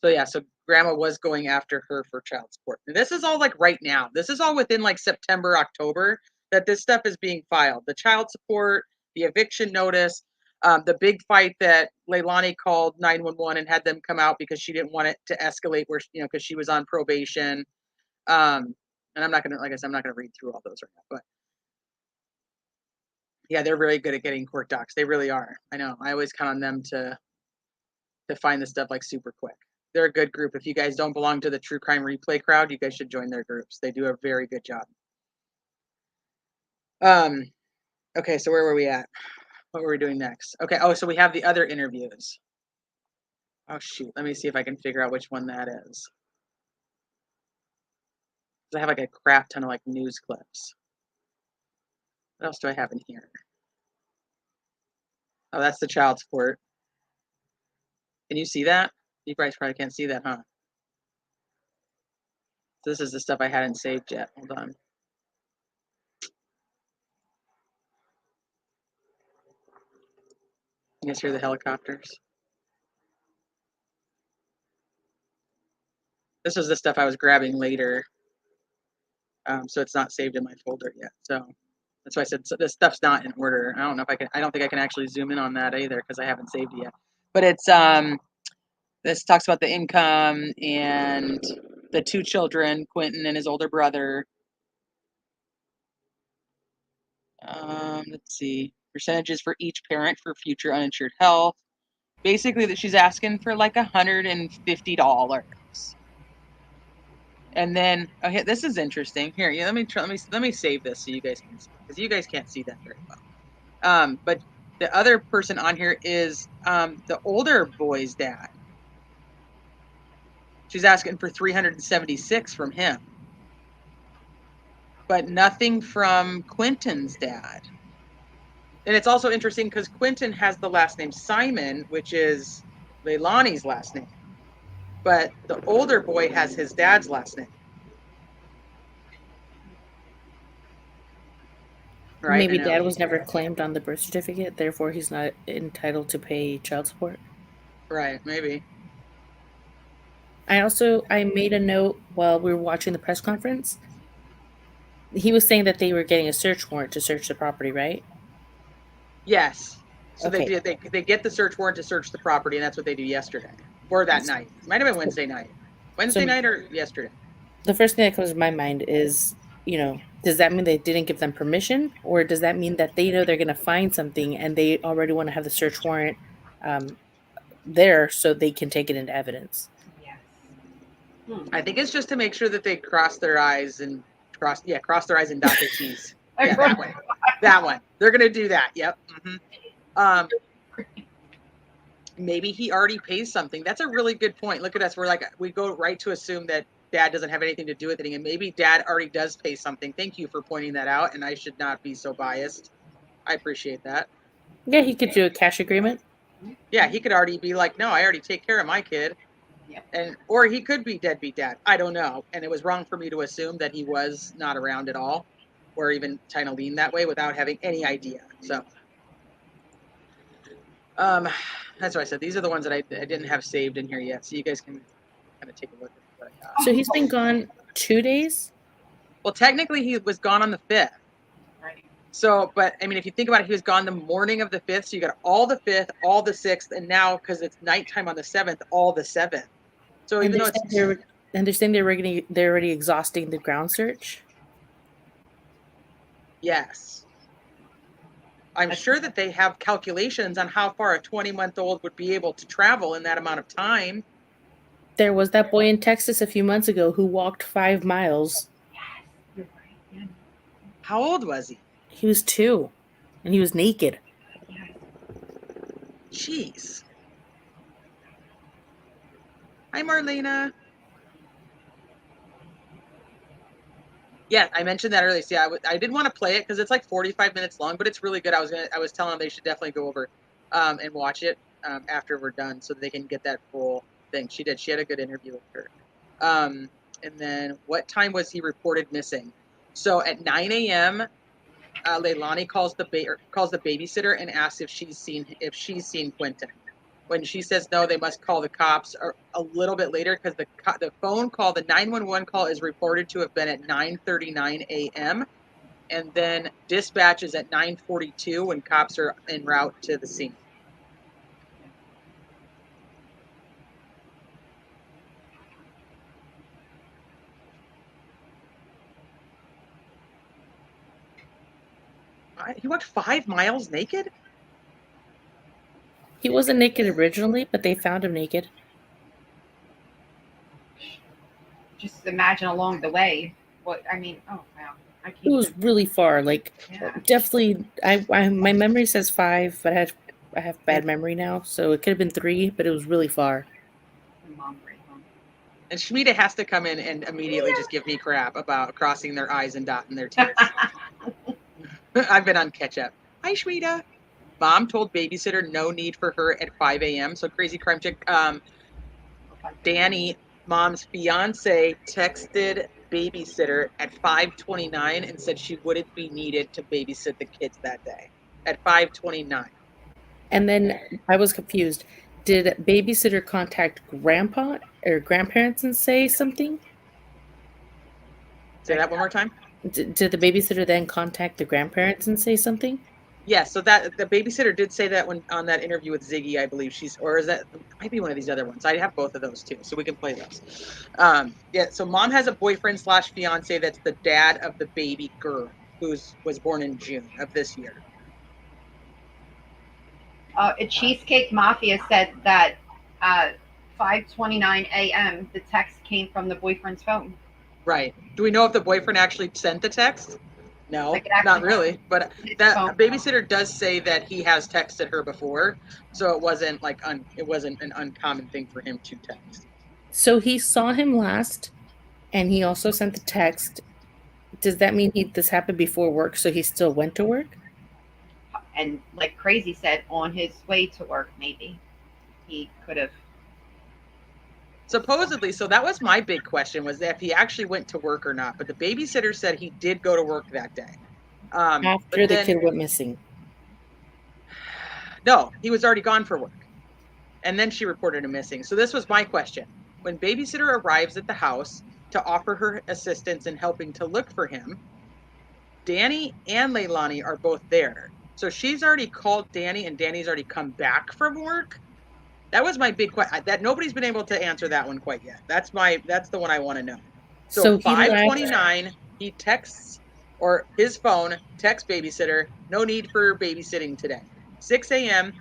So yeah, so grandma was going after her for child support. And this is all like right now. This is all within like September, October that this stuff is being filed. The child support, the eviction notice. The big fight that Leilani called 911 and had them come out because she didn't want it to escalate where, because she was on probation. And I'm not going to, like I said, I'm not going to read through all those right now, but yeah, they're very good at getting court docs. They really are. I know. I always count on them to find this stuff like super quick. They're a good group. If you guys don't belong to the true crime replay crowd, you guys should join their groups. They do a very good job. Okay, so where were we at? What were we doing next? Okay, so we have the other interviews. Oh shoot, let me see if I can figure out which one that is. I have like a crap ton of like news clips. What else do I have in here? Oh, that's the child support. Can you see that? You guys probably can't see that, huh? So this is the stuff I hadn't saved yet. Hold on. You guys hear the helicopters? This was the stuff I was grabbing later. So it's not saved in my folder yet. So that's why I said, so this stuff's not in order. I don't know if I can, I don't think I can actually zoom in on that either because I haven't saved it yet. But it's, this talks about the income and the two children, Quinton and his older brother. Let's see, percentages for each parent for future uninsured health. Basically, that she's asking for like $150. And then, okay, this is interesting. Here, let me save this so you guys can see, because you guys can't see that very well. But the other person on here is the older boy's dad. She's asking for $376 from him, but nothing from Quinton's dad. And it's also interesting because Quinton has the last name Simon, which is Leilani's last name, but the older boy has his dad's last name. Right? Maybe dad was never claimed on the birth certificate, therefore he's not entitled to pay child support. Right, maybe. I made a note while we were watching the press conference. He was saying that they were getting a search warrant to search the property, right? Yes. So Okay. they get the search warrant to search the property, and that's what they do yesterday. Or that night. It might have been Wednesday night. Wednesday night or yesterday. The first thing that comes to my mind is, does that mean they didn't give them permission? Or does that mean that they know they're going to find something and they already want to have the search warrant there so they can take it into evidence? Yes. I think it's just to make sure that they cross their I's and cross their I's and dot their T's. Yeah, that way. That one. They're gonna do that. Yep. Mm-hmm. Maybe he already pays something. That's a really good point. Look at us. We go right to assume that dad doesn't have anything to do with it, and maybe dad already does pay something. Thank you for pointing that out, and I should not be so biased. I appreciate that. Yeah, he could do a cash agreement. Yeah, he could already be like, no, I already take care of my kid. Yep. Or he could be deadbeat dad. I don't know. And it was wrong for me to assume that he was not around at all, or even trying to lean that way without having any idea. So, that's why I said these are the ones that I didn't have saved in here yet. So you guys can kind of take a look at what I got. So he's been gone 2 days? Well, technically he was gone on the 5th. Right. So, but I mean, if you think about it, he was gone the morning of the 5th. So you got all the 5th, all the 6th, and now because it's nighttime on the 7th, all the 7th. So even though they're saying they're already exhausting the ground search. Yes. I'm sure that they have calculations on how far a 20-month-old would be able to travel in that amount of time. There was that boy in Texas a few months ago who walked 5 miles. Yes, you're right. Yeah. How old was he? He was 2, and he was naked. Jeez. Hi, Marlena. Yeah, I mentioned that earlier. See, I didn't want to play it because it's like 45 minutes long, but it's really good. I was telling them they should definitely go over and watch it after we're done so they can get that full thing. She did. She had a good interview with her. And then what time was he reported missing? So at 9 a.m., Leilani calls the babysitter and asks if she's seen Quinton. When she says no, they must call the cops a little bit later because the phone call, the 911 call, is reported to have been at 9:39 a.m. and then dispatch is at 9:42 when cops are en route to the scene. He walked 5 miles naked? He wasn't naked originally, but they found him naked. Just imagine along the way. What I mean, oh wow, I It can't. was really far. Like, Yeah. definitely. My memory says 5, but I have bad memory now, so it could have been 3, but it was really far. The mom right home. And Shmita has to come in and immediately just give me crap about crossing their I's and dotting their T's. I've been on catch up. Hi, Shmita. Mom told babysitter no need for her at 5 a.m. So crazy crime chick. Danny, mom's fiance, texted babysitter at 5:29 and said she wouldn't be needed to babysit the kids that day at 5:29. And then I was confused. Did babysitter contact grandpa or grandparents and say something? Say that one more time. Did the babysitter then contact the grandparents and say something? Yeah, so that the babysitter did say that when on that interview with Ziggy, I believe or is that might be one of these other ones. I have both of those too, so we can play those. Yeah, so mom has a boyfriend / fiance that's the dad of the baby girl was born in June of this year. A Cheesecake Mafia said that 5:29 a.m. the text came from the boyfriend's phone. Right. Do we know if the boyfriend actually sent the text? No, Like, actually not really. But that phone. babysitter does say that he has texted her before, so it wasn't like it wasn't an uncommon thing for him to text. So he saw him last, and he also sent the text. Does that mean this happened before work, so he still went to work? And like Crazy said, on his way to work, maybe he could have. Supposedly, so that was my big question, was if he actually went to work or not. But the babysitter said he did go to work that day. After the kid went missing. No, he was already gone for work. And then she reported him missing. So this was my question. When babysitter arrives at the house to offer her assistance in helping to look for him, Danny and Leilani are both there. So she's already called Danny and Danny's already come back from work. That was my big question. That nobody's been able to answer that one quite yet. That's the one I want to know. So 5:29, he texts, or his phone texts babysitter, no need for babysitting today. 6 a.m.,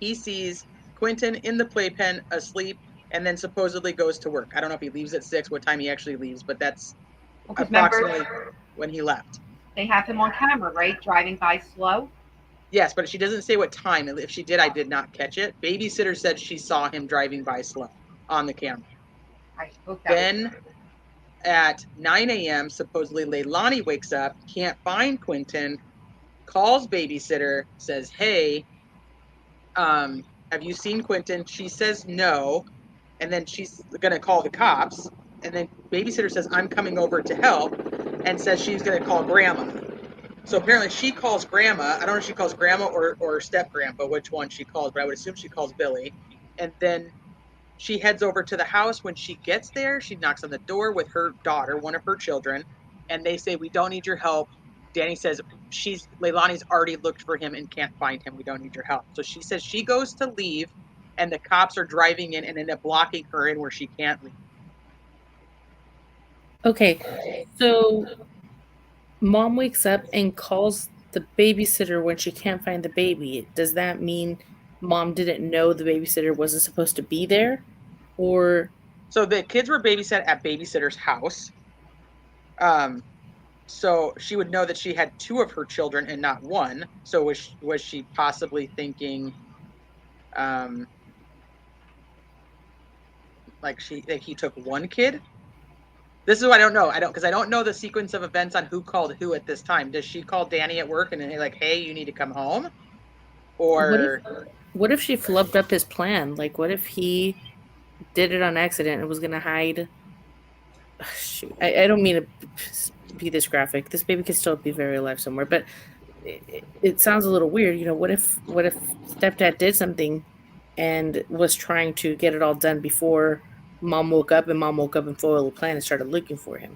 he sees Quinton in the playpen asleep and then supposedly goes to work. I don't know if he leaves at 6, what time he actually leaves, but that's approximately when he left. They have him on camera, right? Driving by slow. Yes, but she doesn't say what time. If she did, I did not catch it. Babysitter said she saw him driving by slow on the camera. I hope that then at 9 a.m., supposedly Leilani wakes up, can't find Quinton, calls babysitter, says, hey, have you seen Quinton? She says no, and then she's going to call the cops. And then babysitter says, I'm coming over to help, and says she's going to call grandma. So apparently she calls grandma. I don't know if she calls grandma or step grandpa, which one she calls, but I would assume she calls Billy. And then she heads over to the house. When she gets there, she knocks on the door with her daughter, one of her children, and they say, we don't need your help. Danny says, Leilani's already looked for him and can't find him. We don't need your help. So she says she goes to leave, and the cops are driving in and end up blocking her in where she can't leave. Okay, so mom wakes up and calls the babysitter when she can't find the baby. Does that mean mom didn't know the babysitter wasn't supposed to be there? Or so the kids were babysat at babysitter's house. So she would know that she had 2 of her children and not 1. So was she possibly thinking like he took 1 kid? This is what I don't know. Because I don't know the sequence of events on who called who at this time. Does she call Danny at work and then like, hey, you need to come home? Or what if she flubbed up his plan? Like, what if he did it on accident and was going to hide? Shoot, I don't mean to be this graphic. This baby could still be very alive somewhere, but it sounds a little weird. You know, what if stepdad did something and was trying to get it all done before mom woke up, and mom woke up and foiled the plan and started looking for him?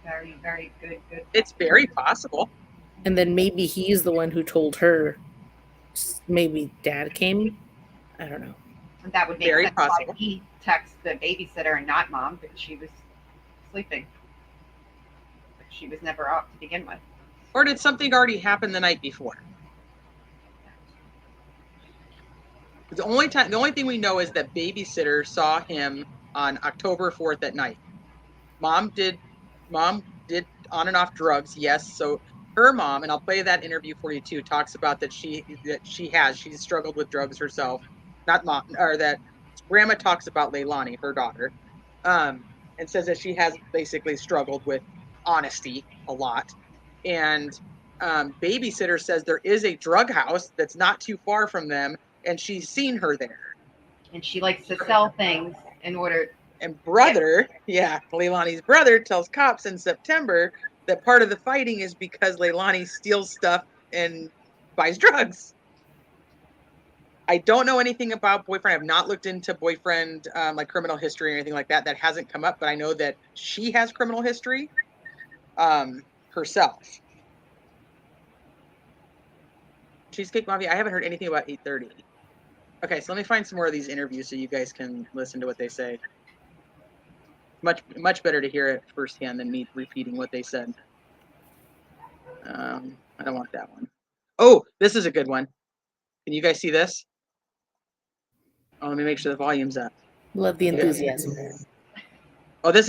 Very, very good. It's very possible. And then maybe he's the one who told her. Maybe dad came. I don't know. And that would make very sense possible. Why he texted the babysitter and not mom, because she was sleeping. She was never up to begin with. Or did something already happen the night before? The only thing we know is that Babysitter saw him on October 4th at night. Mom did on and off drugs, yes. So her mom, and I'll play that interview for you too, talks about that she's struggled with drugs herself. Not mom, or that grandma talks about Leilani, her daughter, and says that she has basically struggled with honesty a lot. And Babysitter says there is a drug house that's not too far from them, and she's seen her there. And she likes to sell things in order. And brother, Leilani's brother tells cops in September that part of the fighting is because Leilani steals stuff and buys drugs. I don't know anything about boyfriend. I've not looked into boyfriend, like criminal history or anything like that. That hasn't come up, but I know that she has criminal history herself. Cheesecake Mafia, I haven't heard anything about 8:30. Okay, so let me find some more of these interviews so you guys can listen to what they say. Much better to hear it firsthand than me repeating what they said. I don't want that one. Oh, this is a good one. Can you guys see this? Oh, let me make sure the volume's up. Love the enthusiasm. Oh, this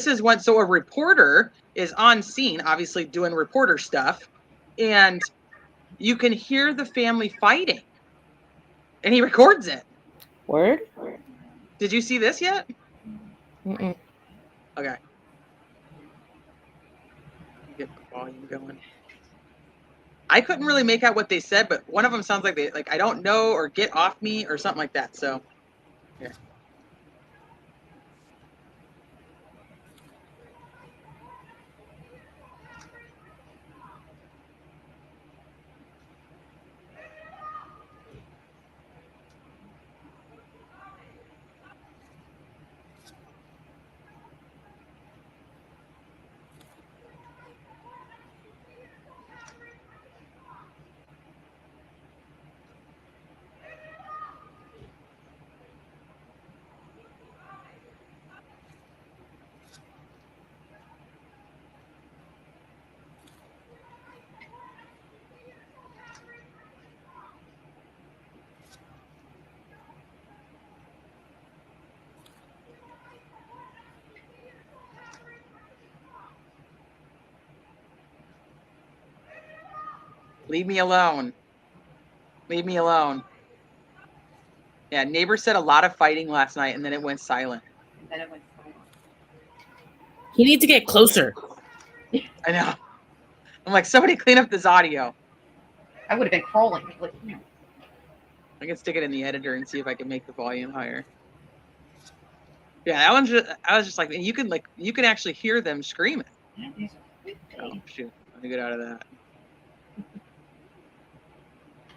is one. So a reporter is on scene, obviously doing reporter stuff, and you can hear the family fighting, and he records it. Word? Did you see this yet? Mm-mm. Okay. Get the volume going. I couldn't really make out what they said, but one of them sounds like I don't know, or get off me, or something like that. So, yeah. Leave me alone. Leave me alone. Yeah, neighbors said a lot of fighting last night, and then it went silent. Then it went silent. You need to get closer. I know. I'm like, somebody clean up this audio. I would have been crawling. Like, I can stick it in the editor and see if I can make the volume higher. Yeah, that one's I was just like, you can actually hear them screaming. Oh shoot, let me get out of that.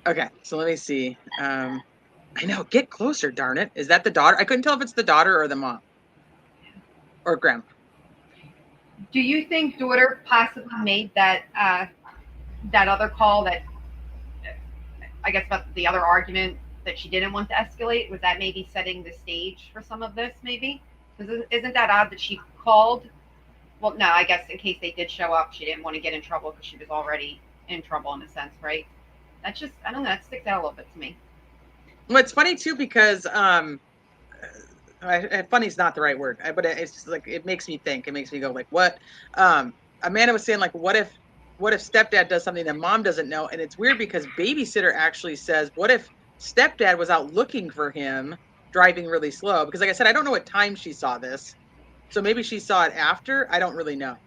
Okay, so let me see. I know, get closer, darn it. Is that the daughter? I couldn't tell if it's the daughter or the mom. Or grandma. do you think daughter possibly made that that other call that I guess about the other argument that she didn't want to escalate? Was that maybe setting the stage for some of this, maybe? Because isn't that odd that she called? Well, no, I guess in case they did show up, she didn't want to get in trouble because she was already in trouble in a sense, right? That's just, I don't know, that sticks out a little bit to me. Well, it's funny too because funny's not the right word, but it's just like, it makes me think. It makes me go like, what? Amanda was saying, like, what if stepdad does something that mom doesn't know? And it's weird because Babysitter actually says, what if stepdad was out looking for him driving really slow? Because like I said, I don't know what time she saw this. So maybe she saw it after. I don't really know.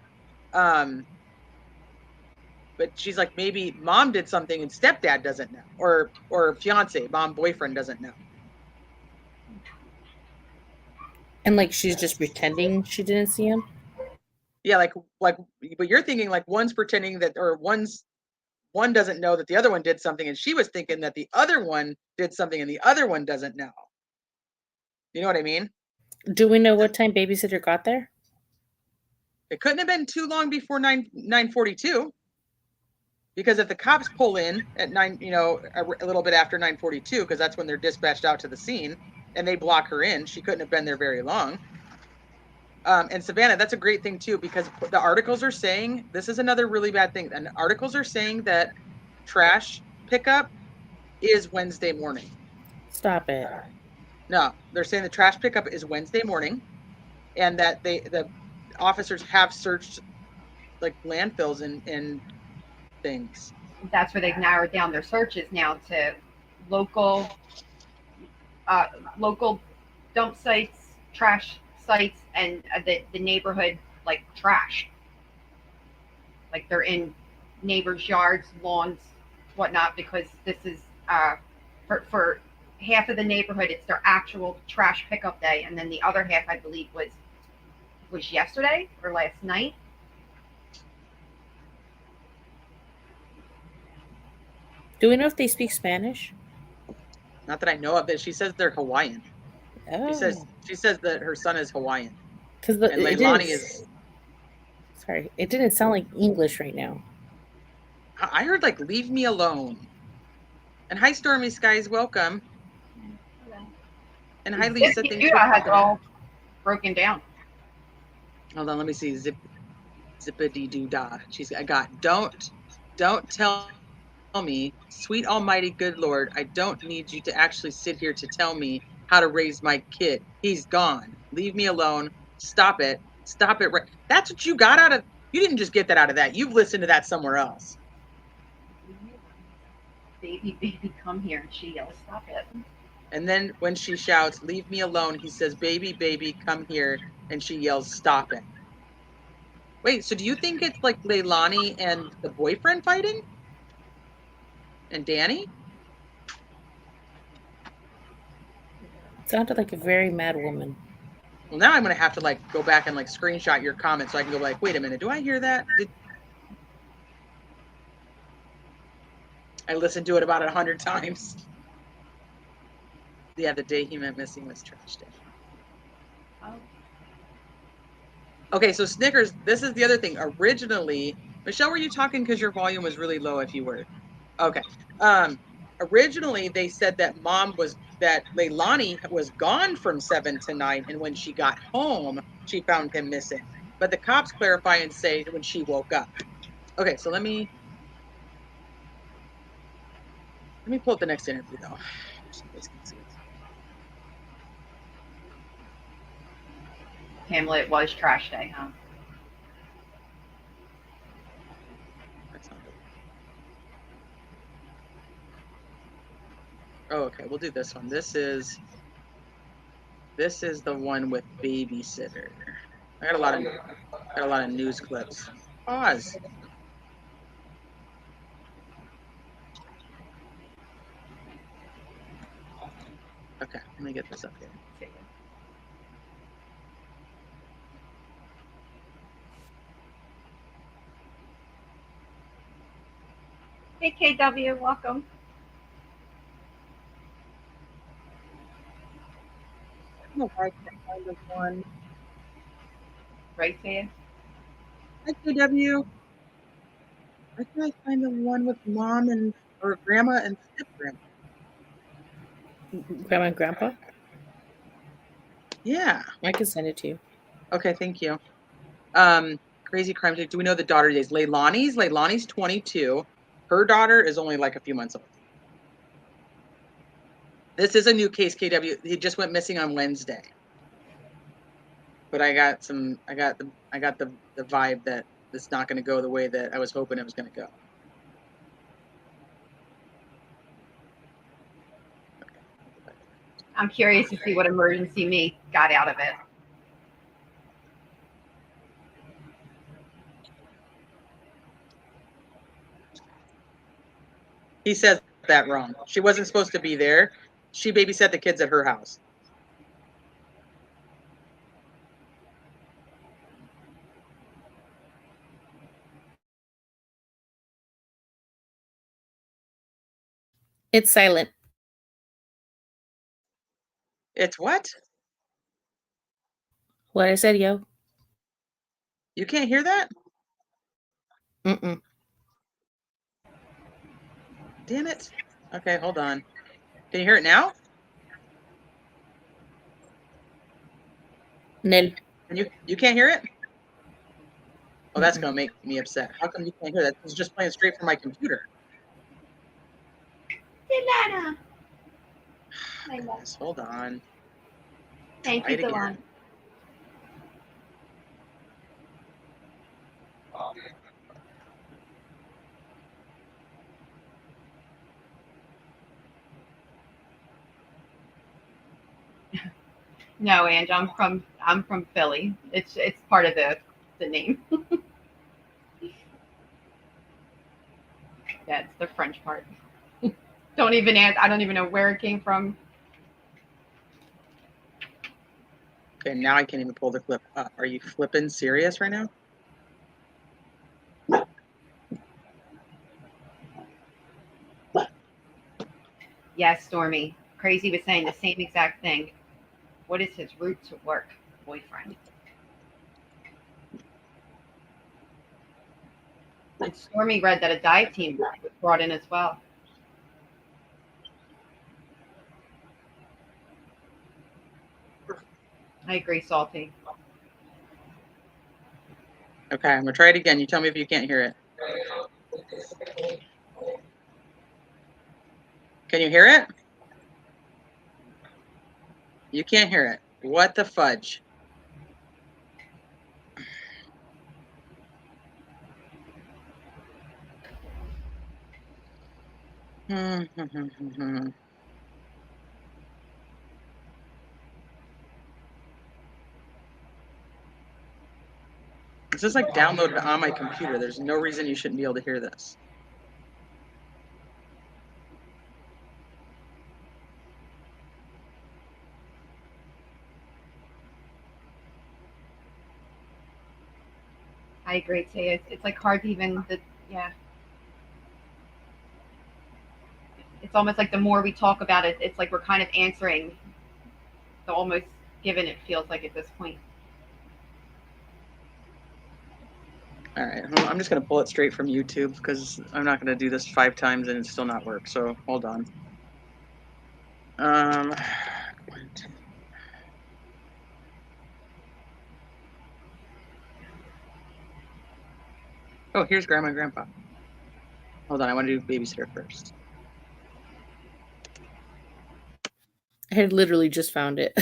But she's like, maybe mom did something and stepdad doesn't know, or fiance, mom, boyfriend doesn't know. And like she's just pretending she didn't see him. Yeah, like, but you're thinking like one's pretending that, or one doesn't know that the other one did something, and she was thinking that the other one did something and the other one doesn't know. You know what I mean? Do we know what time Babysitter got there? It couldn't have been too long before 9:42. Because if the cops pull in at 9, a little bit after 9:42, because that's when they're dispatched out to the scene, and they block her in, she couldn't have been there very long. And Savannah, that's a great thing too, because the articles are saying, this is another really bad thing. And articles are saying that trash pickup is Wednesday morning. Stop it. No, they're saying the trash pickup is Wednesday morning, and that the officers have searched like landfills and things. That's where they've narrowed down their searches now to local local dump sites, trash sites, and the neighborhood like trash. Like they're in neighbors' yards, lawns, whatnot, because this is for half of the neighborhood, it's their actual trash pickup day, and then the other half, I believe, was yesterday or last night. Do we know if they speak Spanish? Not that I know of. That she says they're Hawaiian. Oh, She says that her son is Hawaiian, because and Leilani is. Sorry, it didn't sound like English right now. I heard like "leave me alone." And hi, Stormy Skies, welcome. And hi, Lisa. Thanks for has coming. all broken down. Hold on, let me see. Zippity doo dah. I got. Don't tell me, sweet almighty good Lord, I don't need you to actually sit here to tell me how to raise my kid. He's gone. Leave me alone. Stop it. Stop it. That's what you got out of. You didn't just get that out of that. You've listened to that somewhere else. Baby, baby, come here. And she yells, stop it. And then when she shouts, leave me alone, he says, baby, baby, come here. And she yells, stop it. Wait, so do you think it's like Leilani and the boyfriend fighting? And Danny? Sounded like a very mad woman. Well, now I'm going to have to like go back and like screenshot your comment so I can go like, wait a minute, do I hear that? I listened to it about 100 times. Yeah, the day he went missing was trash day. Oh. Okay, so Snickers, this is the other thing. Originally, Michelle, were you talking because your volume was really low if you were? Okay. Originally, they said that Leilani was gone from 7 to 9, and when she got home, she found him missing. But the cops clarify and say when she woke up. Okay, so let me pull up the next interview, though. So you guys can see it. Pamela, it was trash day, huh? That's not good. Oh, okay, we'll do this one. This is the one with Babysitter. I got a lot of news clips. Pause. Okay, let me get this up here. Hey, KW, welcome. I don't know if I can find this one. Right to you. Hi, KW. Why can't I find the one with mom or grandma and step grandma? Grandma and Grandpa? Yeah. I can send it to you. Okay, thank you. Crazy crime. Do we know the daughter days? Leilani's 22. Her daughter is only like a few months old. This is a new case, KW. He just went missing on Wednesday. But I got the vibe that it's not going to go the way that I was hoping it was going to go. I'm curious to see what emergency me got out of it. He says that wrong. She wasn't supposed to be there. She babysat the kids at her house. It's silent. It's what? What I said, yo. You can't hear that? Mm-mm. Damn it. Okay, hold on. Can you hear it now? Nil. And you can't hear it? Oh, that's gonna make me upset. How come you can't hear that? It's just playing straight from my computer. Banana. Goodness, hold on. Thank Try you, it again. Delon. No, Ange, I'm from Philly. It's part of the name. Yeah, it's the French part. Don't even ask. I don't even know where it came from. Okay, now I can't even pull the clip up. Are you flipping serious right now? Yes, Stormy. Crazy was saying the same exact thing. What is his route to work? Boyfriend. And Stormy read that a dive team was brought in as well. I agree, Salty. Okay, I'm gonna try it again. You tell me if you can't hear it. Can you hear it? You can't hear it. What the fudge? This is like downloaded on my computer. There's no reason you shouldn't be able to hear this. I agree too. It's like hard to even yeah. It's almost like the more we talk about it, it's like we're kind of answering the almost given, it feels like at this point. All right, I'm just gonna pull it straight from YouTube because I'm not gonna do this 5 times and it still not work. So hold on. Oh, here's Grandma and Grandpa. Hold on, I want to do Babysitter first. I had literally just found it.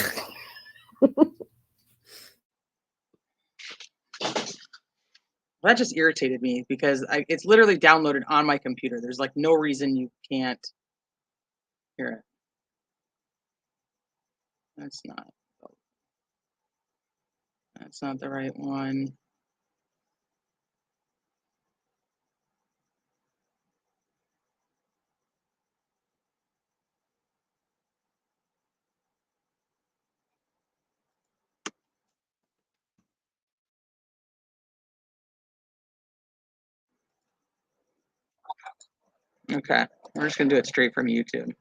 That just irritated me because it's literally downloaded on my computer. There's like no reason you can't hear it. That's not the right one. Okay, we're just gonna do it straight from YouTube.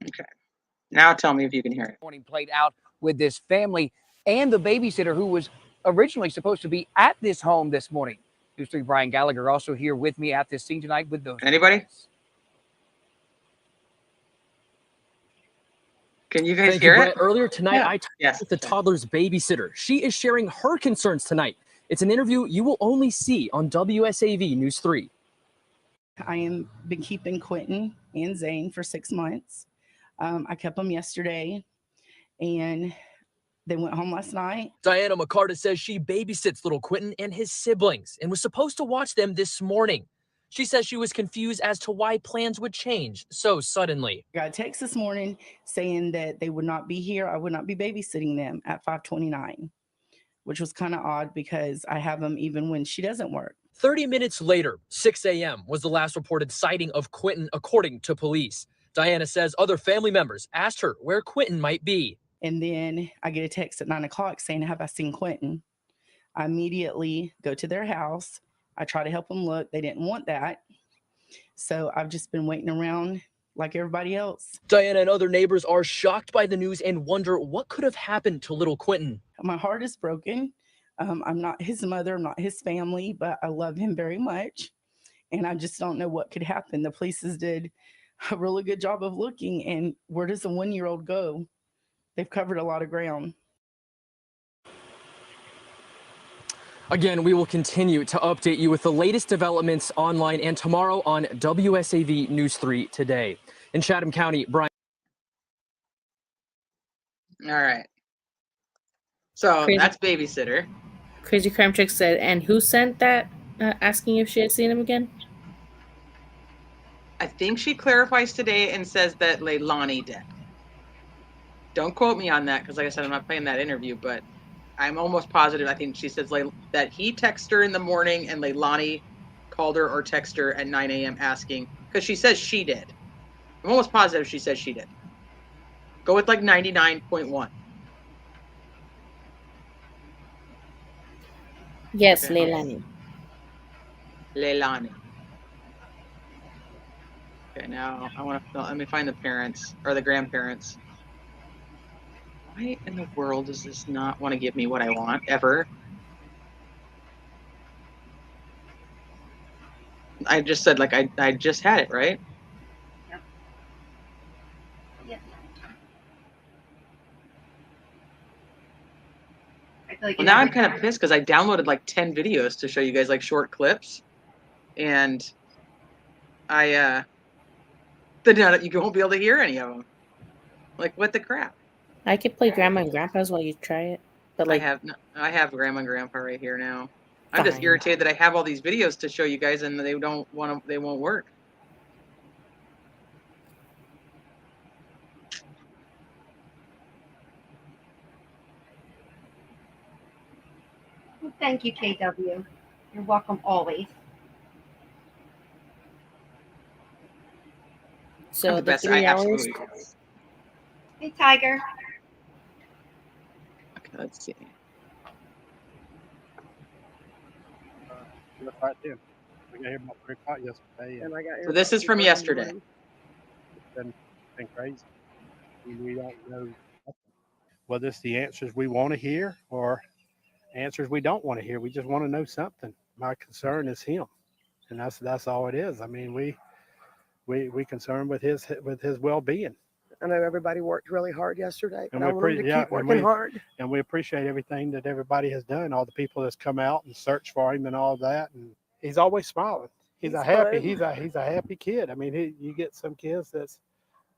Okay, now tell me if you can hear it. Morning played out with this family and the babysitter who was originally supposed to be at this home this morning. News 3 Brian Gallagher also here with me at this scene tonight with those. Anybody? Can you guys hear it? Earlier tonight, Yeah. I talked with the toddler's babysitter. She is sharing her concerns tonight. It's an interview you will only see on WSAV News 3. I am been keeping Quinton and Zane for 6 months. I kept them yesterday, and they went home last night. Diana McCarta says she babysits little Quinton and his siblings and was supposed to watch them this morning. She says she was confused as to why plans would change so suddenly. I got a text this morning saying that they would not be here. I would not be babysitting them at 5:29, which was kind of odd because I have them even when she doesn't work. 30 minutes later, 6 a.m. was the last reported sighting of Quinton, according to police. Diana says other family members asked her where Quinton might be. And then I get a text at 9 o'clock saying, have I seen Quinton? I immediately go to their house. I try to help them look. They didn't want that. So I've just been waiting around like everybody else. Diana and other neighbors are shocked by the news and wonder what could have happened to little Quinton. My heart is broken. I'm not his mother, I'm not his family, but I love him very much. And I just don't know what could happen. The police did a really good job of looking, and where does a 1-year-old go? They've covered a lot of ground. Again, we will continue to update you with the latest developments online and tomorrow on WSAV News 3 Today. In Chatham County, Brian. All right. So Crazy. that's Babysitter. Crazy Crime Chick said, and who sent that asking if she had seen him again? I think she clarifies today and says that Leilani did. Don't quote me on that because, like I said, I'm not playing that interview, but I'm almost positive. I think she says that he texted her in the morning and Leilani called her or texted her at 9 a.m. asking, because she says she did. I'm almost positive she says she did. Go with like 99.1. Yes, Okay. Leilani. Leilani. Okay, now let me find the parents or the grandparents. Why in the world does this not want to give me what I want ever? I just said like I just had it, right? Yep. Yep. I feel like Well, now I'm kind of pissed because I downloaded like 10 videos to show you guys like short clips, and then you won't be able to hear any of them. Like, what the crap? I could play Grandma and Grandpa's while you try it, but like I have Grandma and Grandpa right here now. I'm just fine. irritated that I have all these videos to show you guys and they won't work. Well, thank you, KW. You're welcome always. So the the best. 3 I hours. absolutely. Hey, Tiger. Okay, let's see. Right there. I got here about 3 o'clock yesterday. And I got So this is from yesterday. It's been crazy. We don't know whether it's the answers we want to hear or answers we don't want to hear. We just want to know something. My concern is him, and that's all it is. I mean, we concerned with his well-being. I know everybody worked really hard yesterday, but And I want them to keep working hard. And we appreciate everything that everybody has done, all the people that's come out and searched for him and all that. And he's always smiling. He's a happy kid. I mean, you get some kids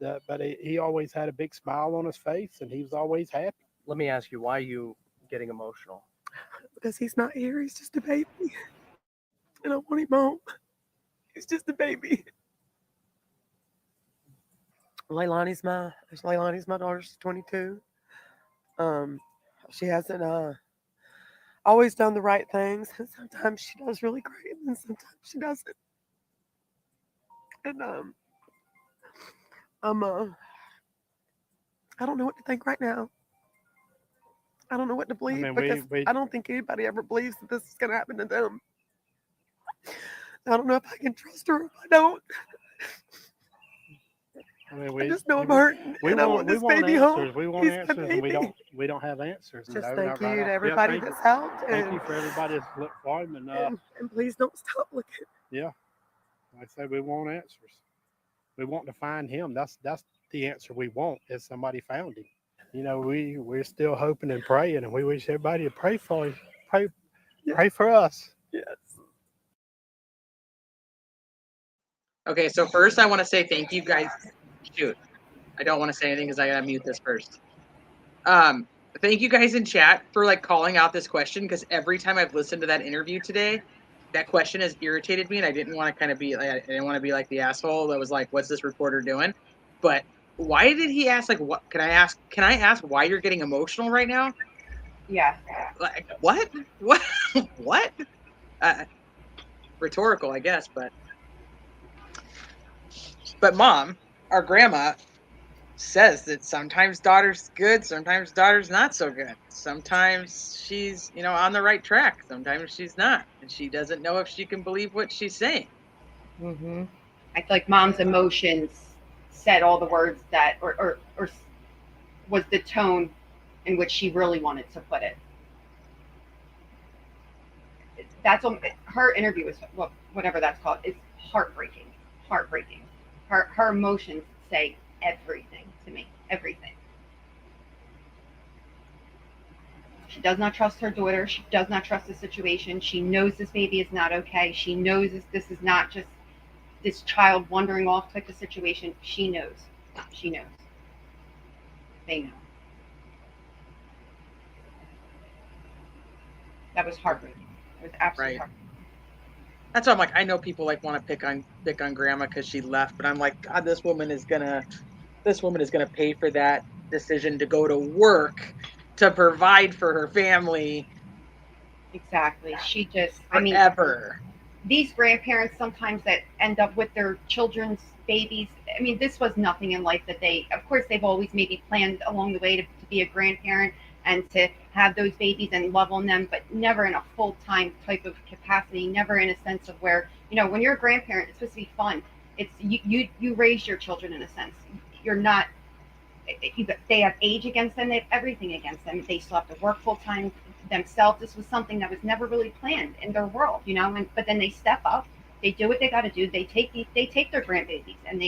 but he always had a big smile on his face, and he was always happy. Let me ask you, why are you getting emotional? Because he's not here. He's just a baby. And I want him home. He's just a baby. Leilani's my daughter. She's 22. She hasn't always done the right things. And sometimes she does really great, and sometimes she doesn't. And I don't know what to think right now. I don't know what to believe, because I don't think anybody ever believes that this is going to happen to them. I don't know if I can trust her or if I don't. I mean, I just know I'm hurting, and I want this baby home. We want answers, and we don't have answers. Just thank you to everybody that's helped. Thank you for everybody that's looked for him, and please don't stop looking. Yeah, like I say, we want answers. We want to find him. That's the answer we want, is somebody found him. You know, we're still hoping and praying, and we wish everybody to pray for him. Pray for us. Yes. Okay, so first I want to say thank you guys. Shoot, I don't want to say anything because I gotta mute this first. Thank you guys in chat for like calling out this question, because every time I've listened to that interview today, that question has irritated me, and I didn't want to I didn't want to be like the asshole that was like, "What's this reporter doing?" But why did he ask? Like, what can I ask? Can I ask why you're getting emotional right now? Yeah. Like, what? What? What? Rhetorical, I guess, but Mom, our grandma, says that sometimes daughter's good, sometimes daughter's not so good. Sometimes she's, on the right track. Sometimes she's not, and she doesn't know if she can believe what she's saying. Mm-hmm. I feel like mom's emotions said all the words that, or was the tone in which she really wanted to put it. That's her interview is whatever that's called. It's heartbreaking, heartbreaking. Her emotions say everything to me, everything. She does not trust her daughter. She does not trust the situation. She knows this baby is not okay. She knows this is not just this child wandering off type of situation. She knows. She knows. They know. That was heartbreaking. It was absolutely heartbreaking. That's why I'm like, I know people like want to pick on grandma because she left, but I'm like, God, this woman is gonna pay for that decision to go to work to provide for her family. Exactly. She just, forever. These grandparents sometimes that end up with their children's babies. I mean, this was nothing in life that of course, they've always maybe planned along the way to be a grandparent and to have those babies and love on them, but never in a full-time type of capacity, never in a sense of where, when you're a grandparent, it's supposed to be fun. It's you raise your children in a sense. You're not, they have age against them, they have everything against them. They still have to work full-time themselves. This was something that was never really planned in their world, but then they step up, they do what they got to do. They take their grandbabies and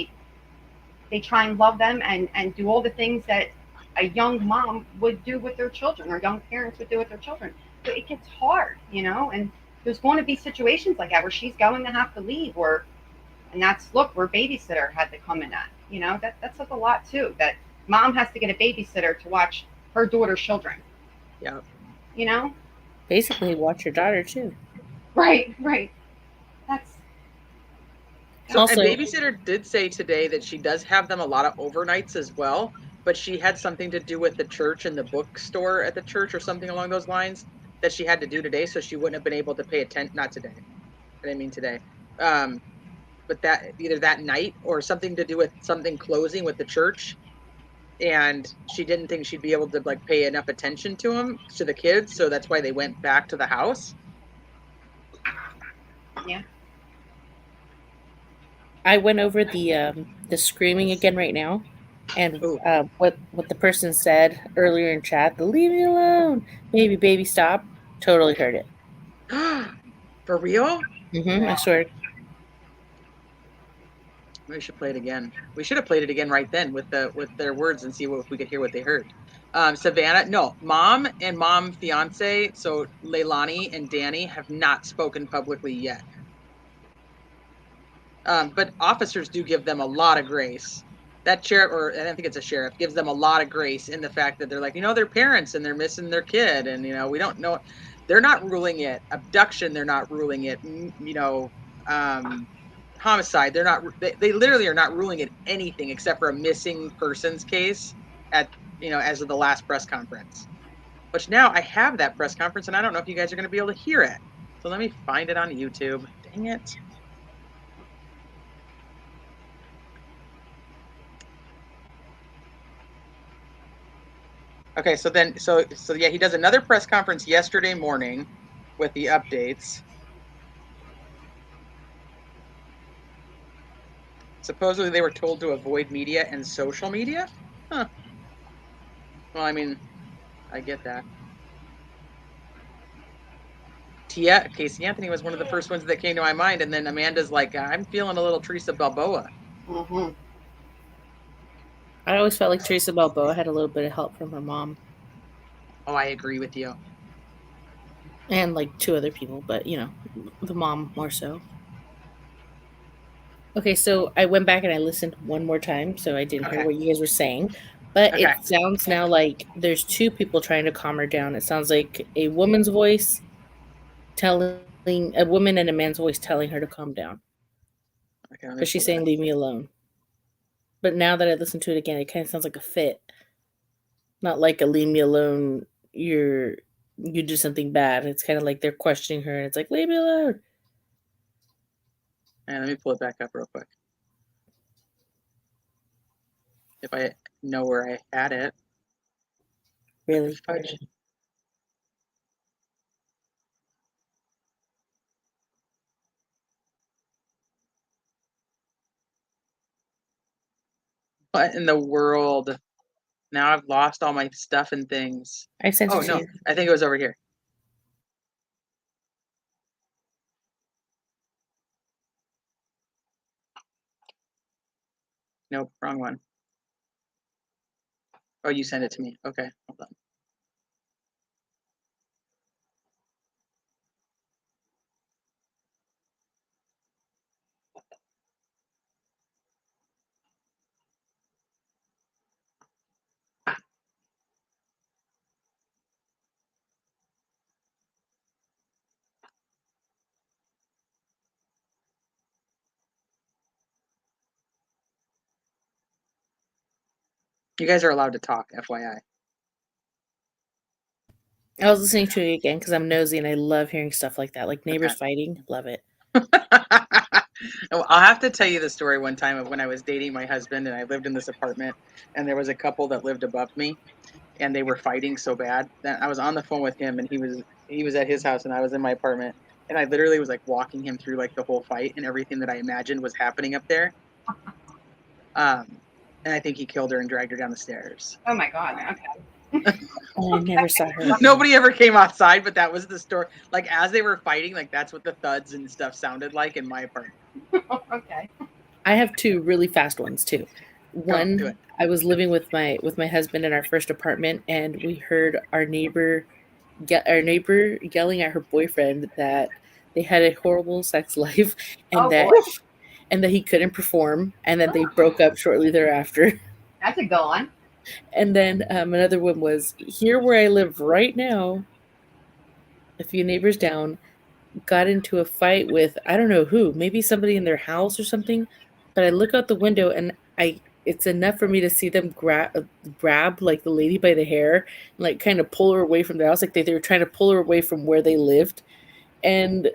they try and love them and do all the things that a young mom would do with their children, or young parents would do with their children. But it gets hard, and there's going to be situations like that where she's going to have to leave, and that's where Babysitter had to come in at. That's like a lot too, that mom has to get a babysitter to watch her daughter's children. Yeah. Basically watch your daughter too. Right. That's so. Also, and Babysitter did say today that she does have them a lot of overnights as well, but she had something to do with the church and the bookstore at the church or something along those lines that she had to do today, so she wouldn't have been able to pay attention. Not today. I didn't mean today. But that either that night or something to do with something closing with the church. And she didn't think she'd be able to like pay enough attention to the kids, so that's why they went back to the house. Yeah. I went over the screaming again right now, and what the person said earlier in chat, the "leave me alone, baby, stop." Totally heard it. For real? I swear. We should play it again. We should have played it again right then with their words and see if we could hear what they heard. Savannah, no, mom and mom fiance, so Leilani and Danny have not spoken publicly yet. But officers do give them a lot of grace. That sheriff, or I don't think it's a sheriff, gives them a lot of grace in the fact that they're like, they're parents and they're missing their kid, and we don't know. They're not ruling it abduction. They're not ruling it, homicide. They're not. They literally are not ruling it anything except for a missing persons case at as of the last press conference. Which now I have that press conference, and I don't know if you guys are going to be able to hear it. So let me find it on YouTube. Dang it. Okay, so yeah, he does another press conference yesterday morning with the updates. Supposedly they were told to avoid media and social media? Huh. Well, I mean, I get that. Tia, Casey Anthony was one of the first ones that came to my mind, and then Amanda's like, I'm feeling a little Teresa Balboa. Mm-hmm. I always felt like Teresa Balboa had a little bit of help from her mom. Oh, I agree with you. And like 2 other people, but the mom more so. Okay, so I went back and I listened one more time, so I didn't hear what you guys were saying. But it sounds now like there's 2 people trying to calm her down. It sounds like a woman's voice telling a woman and a man's voice telling her to calm down. But she's saying, "Leave me alone." But now that I listen to it again, it kind of sounds like a fit. Not like a "leave me alone," you do something bad. It's kind of like they're questioning her, and it's like, "Leave me alone." And let me pull it back up real quick. If I know where I had it. Really? What in the world? Now I've lost all my stuff and things. I sent Oh it to no, you. I think it was over here. Nope, wrong one. Oh, you sent it to me. Okay, hold on. You guys are allowed to talk, FYI. I was listening to it again because I'm nosy and I love hearing stuff like that, like neighbors fighting. Love it. I'll have to tell you the story one time of when I was dating my husband and I lived in this apartment and there was a couple that lived above me and they were fighting so bad that I was on the phone with him and he was at his house and I was in my apartment and I literally was like walking him through like the whole fight and everything that I imagined was happening up there. And I think he killed her and dragged her down the stairs. Oh my God. Okay. I never saw her. Nobody ever came outside, but that was the story. Like as they were fighting, like that's what the thuds and stuff sounded like in my apartment. Okay. I have two really fast ones too. One, I was living with my husband in our first apartment, and we heard our neighbor yelling at her boyfriend that they had a horrible sex life, and that he couldn't perform, and that they broke up shortly thereafter. That's a go on. And then another one was here where I live right now. A few neighbors down got into a fight with I don't know who, maybe somebody in their house or something. But I look out the window and it's enough for me to see them grab like the lady by the hair and like kind of pull her away from their house, like they were trying to pull her away from where they lived. And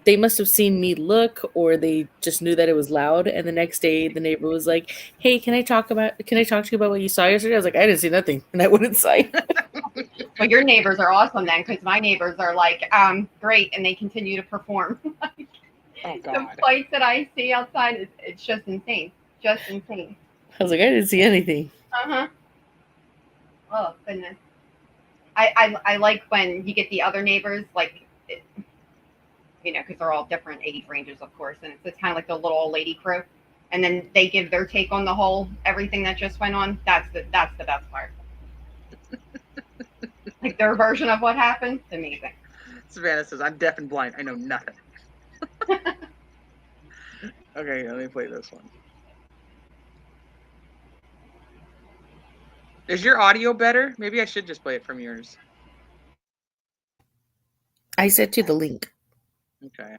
they must have seen me look, or they just knew that it was loud. And the next day, the neighbor was like, "Hey, can I talk to you about what you saw yesterday?" I was like, "I didn't see nothing," and I went inside. Well, your neighbors are awesome then, because my neighbors are like, great, and they continue to perform. Oh God! The fights that I see outside, it's just insane, just insane. I was like, I didn't see anything. Oh goodness. I like when you get the other neighbors, like. Because they're all different age ranges, of course, and it's kind of like the little old lady crew, and then they give their take on the whole everything that just went on. That's the best part. Like their version of what happened. It's amazing. Savannah says, "I'm deaf and blind. I know nothing." Okay, let me play this one. Is your audio better? Maybe I should just play it from yours. I sent you the link. Okay.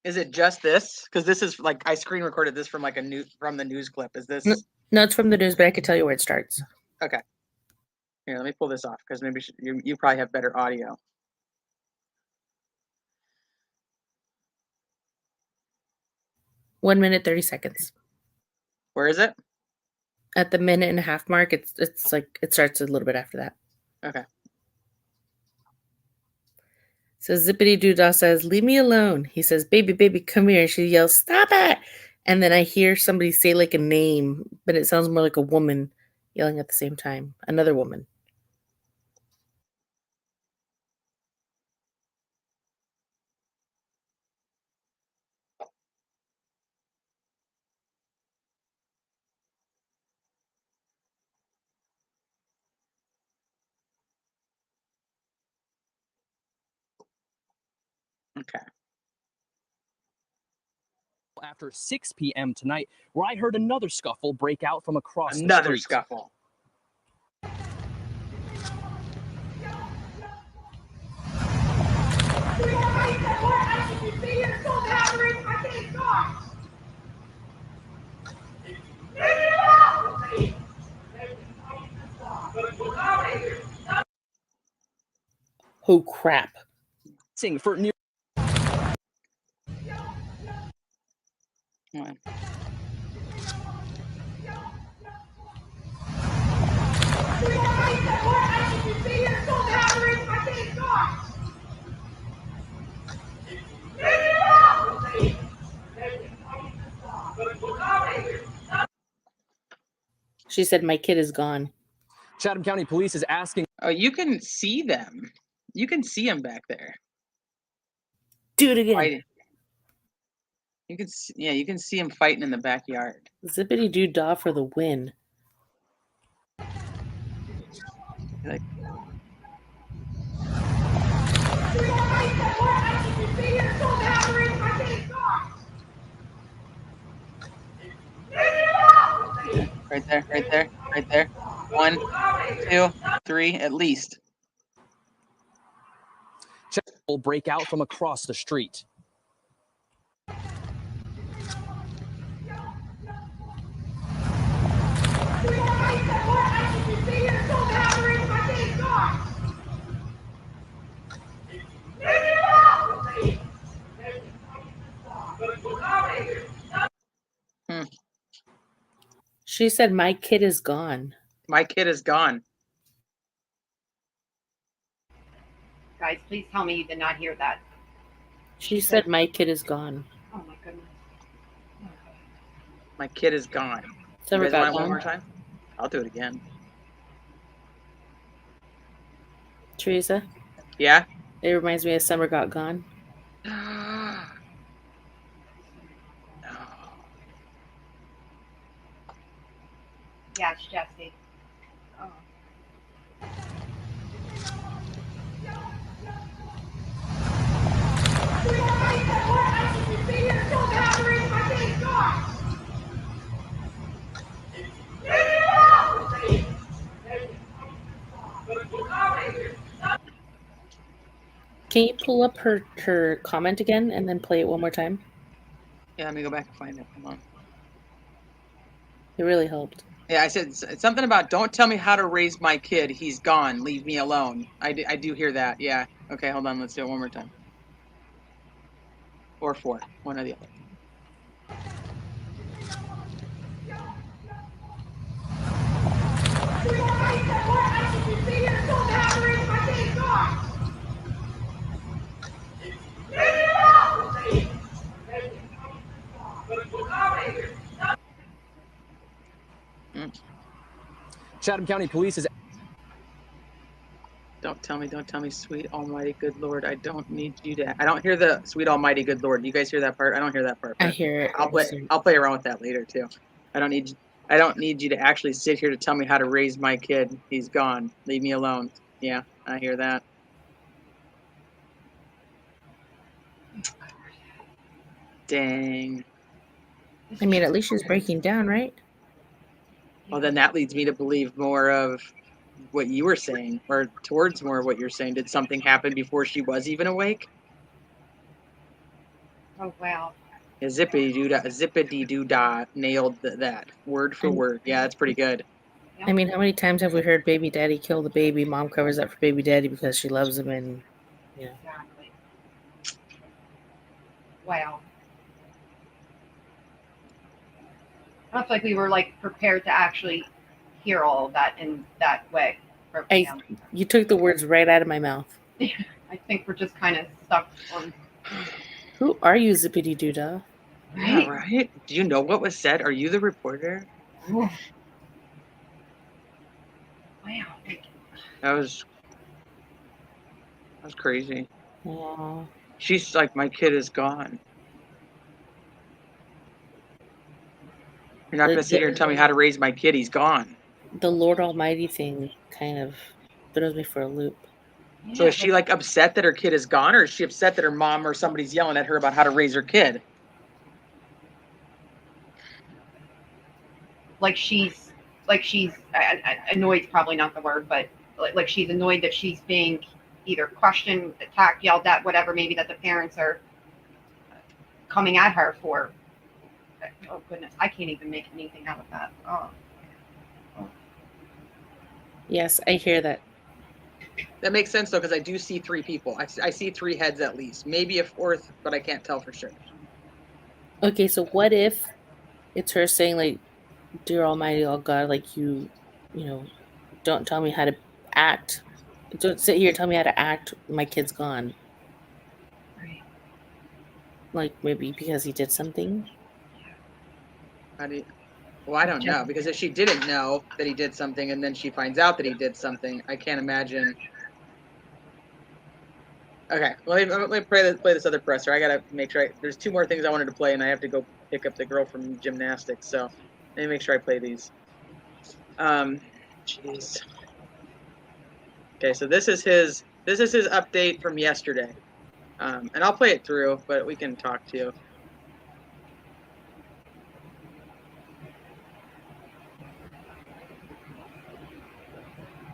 Is it just this? Because this is like I screen recorded this from like from the news clip. Is this? No, it's from the news, but I can tell you where it starts. Okay. Here, let me pull this off because maybe you probably have better audio. One minute, 30 seconds. Where is it? At the minute and a half mark, it's like it starts a little bit after that. Okay. So Zippity Doodah says, "Leave me alone." He says, "Baby, baby, come here." And she yells, "Stop it!" And then I hear somebody say like a name, but it sounds more like a woman yelling at the same time. Another woman. Okay. After 6 p.m. tonight, where I heard another scuffle break out from across the street. Another scuffle. Oh crap. Sing for near. She said, "My kid is gone." Chatham County Police is asking. Oh, you can see them. You can see them back there. Do it again. Fighting. You can see, yeah, you can see them fighting in the backyard. Zippity doo dah for the win. Like, right there, right there, right there. 1, 2, 3, at least. Will break out from across the street. She said, "My kid is gone." My kid is gone. Guys, please tell me you did not hear that. She said, "My kid is gone." Oh my goodness. My kid is gone. So You we guys got want it one one. more time? I'll do it again. Teresa, Yeah? it reminds me of Summer Got Gone. No. Yes, Jesse. Oh. Can you pull up her comment again and then play it one more time? Yeah, let me go back and find it. Come on. It really helped. Yeah, I said something about don't tell me how to raise my kid. He's gone. Leave me alone. I do hear that. Yeah. Okay, hold on. Let's do it one more time. Or 4. One or the other. Chatham County Police is. Don't tell me, sweet almighty good Lord. I don't need you to. I don't hear the sweet almighty good Lord. Do you guys hear that part? I don't hear that part. I hear it. I'll play around with that later too. I don't need you to actually sit here to tell me how to raise my kid. He's gone. Leave me alone. Yeah, I hear that. Dang. I mean, at least she's breaking down, right? Well, then that leads me to believe more of what you were saying, or towards more of what you're saying. Did something happen before she was even awake? Oh wow. A zippity doo dah nailed that word for word. Yeah, that's pretty good. I mean, how many times have we heard baby daddy kill the baby? Mom covers up for baby daddy because she loves him, and you know. Exactly. Wow. I don't feel like we were like prepared to actually hear all of that in that way. You took the words right out of my mouth. I think we're just kind of stuck on. Who are you, zippity doo dah? Yeah, right. Do you know what was said? Are you the reporter? Wow. That was crazy. Yeah. She's like, my kid is gone. You're not going to sit here and tell me how to raise my kid. He's gone. The Lord Almighty thing kind of throws me for a loop. So is she like upset that her kid is gone, or is she upset that her mom or somebody's yelling at her about how to raise her kid? Like she's annoyed's probably not the word, but like she's annoyed that she's being either questioned, attacked, yelled at, whatever, maybe that the parents are coming at her for. Oh goodness, I can't even make anything out of that. Oh. Yes, I hear that. That makes sense though, because I do see 3 people. I see 3 heads at least, maybe a 4th, but I can't tell for sure. Okay, so what if it's her saying like, "Dear Almighty, all God, like you know, don't tell me how to act. Don't sit here and tell me how to act. My kid's gone." Right. Like maybe because he did something. How do you? Well, I don't know, because if she didn't know that he did something and then she finds out that he did something, I can't imagine. Okay, let me play this other presser. I gotta make sure. There's 2 more things I wanted to play, and I have to go pick up the girl from gymnastics. So let me make sure I play these. Jeez. Okay, so this is his update from yesterday, and I'll play it through, but we can talk to you.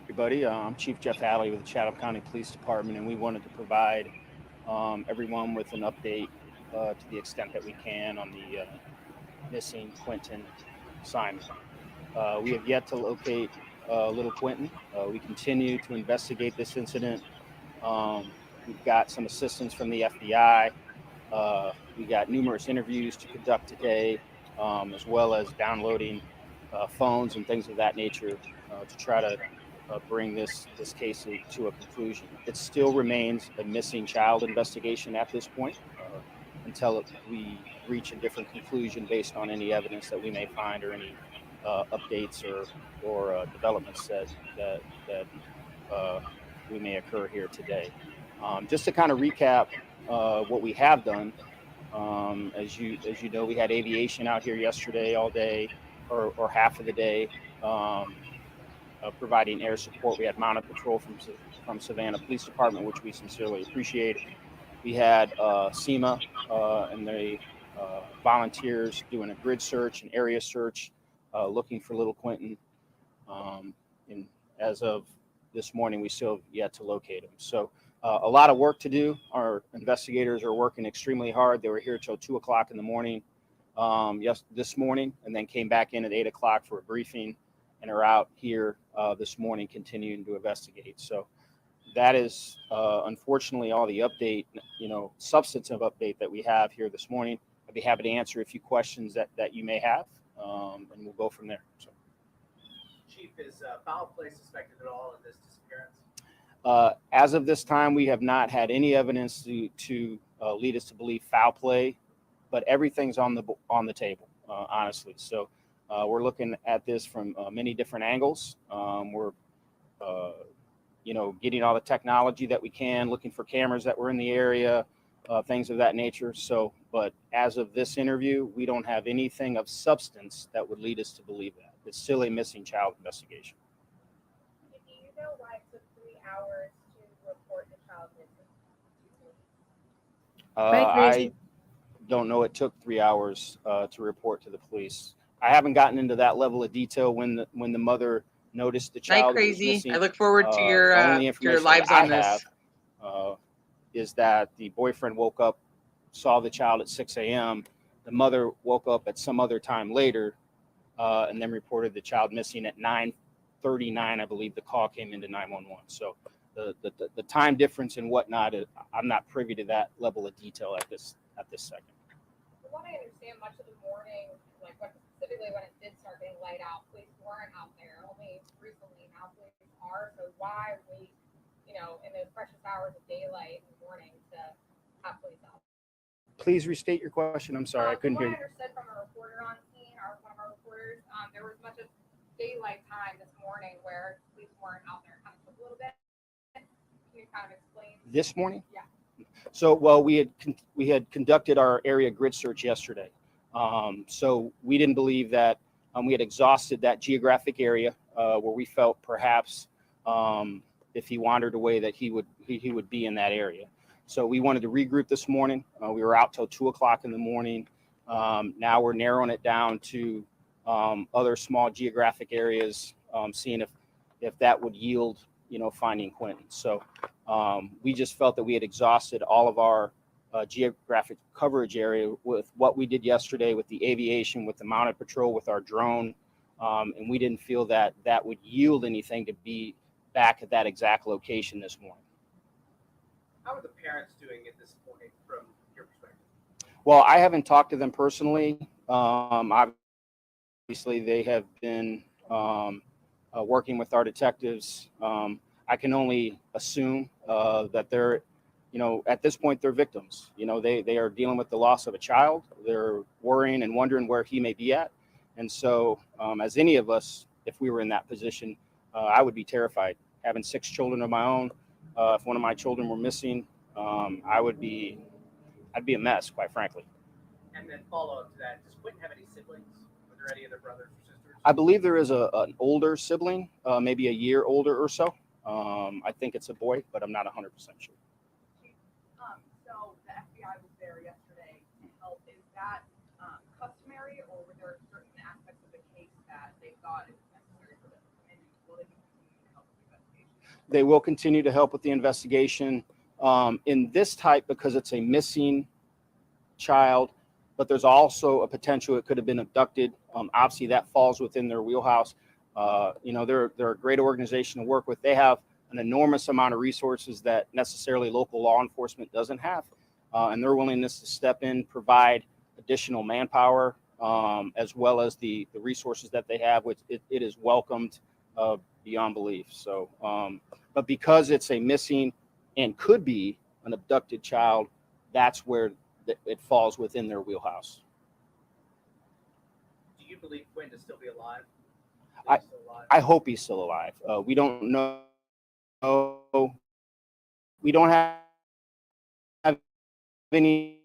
Everybody, I'm Chief Jeff Alley with the Chatham County Police Department, and we wanted to provide everyone with an update to the extent that we can on the missing Quinton Simon. We have yet to locate little Quinton. We continue to investigate this incident. We've got some assistance from the FBI. We got numerous interviews to conduct today, as well as downloading phones and things of that nature to try to bring this case to a conclusion. It still remains a missing child investigation at this point until we reach a different conclusion based on any evidence that we may find or any updates or developments that we may occur here today. Just to kind of recap what we have done, as you know, we had aviation out here yesterday all day or half of the day. Providing air support. We had mounted patrol from Savannah Police Department, which we sincerely appreciate. We had SEMA and the volunteers doing a grid search, an area search, looking for little Quinton. And as of this morning, we still have yet to locate him. So a lot of work to do. Our investigators are working extremely hard. They were here till 2 o'clock in the morning this morning, and then came back in at 8 o'clock for a briefing, and are out here this morning continuing to investigate. So that is unfortunately all the update, substantive update that we have here this morning. I'd be happy to answer a few questions that you may have, and we'll go from there. So. Chief, is foul play suspected at all in this disappearance? As of this time, we have not had any evidence to lead us to believe foul play, but everything's on the table, honestly. So. We're looking at this from many different angles. We're, getting all the technology that we can, looking for cameras that were in the area, things of that nature. So, but as of this interview, we don't have anything of substance that would lead us to believe that. It's still a missing child investigation. Do you know why it took 3 hours to report the child missing? I don't know. It took 3 hours to report to the police. I haven't gotten into that level of detail when the mother noticed the child. Night crazy. Missing. I look forward to your lives on this. Is that the boyfriend woke up, saw the child at 6 a.m. The mother woke up at some other time later, and then reported the child missing at 9:39. I believe the call came into 911. So the time difference and whatnot, I'm not privy to that level of detail at this second. From what I understand, much of the morning, like specifically when it did start getting light out, police weren't out there. Only recently now police are. So why wait, in those precious hours of daylight in the morning to have police out? Please restate your question. I'm sorry, I couldn't hear you. I understood from a reporter on scene, or one of our reporters, there was much of daylight time this morning where police weren't out there. Kind of took a little bit. Can you kind of explain? This morning? Yeah. So, well, we had conducted our area grid search yesterday. So we didn't believe that we had exhausted that geographic area where we felt perhaps if he wandered away that he would be in that area. So we wanted to regroup this morning. We were out till 2 o'clock in the morning. Now we're narrowing it down to other small geographic areas, seeing if that would yield, finding Quinton. So we just felt that we had exhausted all of our geographic coverage area with what we did yesterday with the aviation, with the mounted patrol, with our drone, and we didn't feel that would yield anything to be back at that exact location this morning. How are the parents doing at this point from your perspective? Well, I haven't talked to them personally. Obviously, they have been working with our detectives. I can only assume that they're, at this point, they're victims. They are dealing with the loss of a child. They're worrying and wondering where he may be at. And so, as any of us, if we were in that position, I would be terrified. Having 6 children of my own, if one of my children were missing, I'd be a mess, quite frankly. And then follow up to that, does Quinton have any siblings? Are there any other brothers or sisters? I believe there is an older sibling, maybe a year older or so. I think it's a boy, but I'm not 100% sure. So the FBI was there yesterday to help. Is that customary, or were there certain aspects of the case that they thought it was necessary for them to come in? Will they continue to help with the investigation? They will continue to help with the investigation. In this type, because it's a missing child, but there's also a potential it could have been abducted. Obviously, that falls within their wheelhouse. They're a great organization to work with. They have an enormous amount of resources that necessarily local law enforcement doesn't have, and their willingness to step in, provide additional manpower, as well as the resources that they have, which it is welcomed beyond belief. So, but because it's a missing and could be an abducted child, that's where it falls within their wheelhouse. Do you believe Quinton to still be alive? I hope he's still alive. We don't know. We don't have any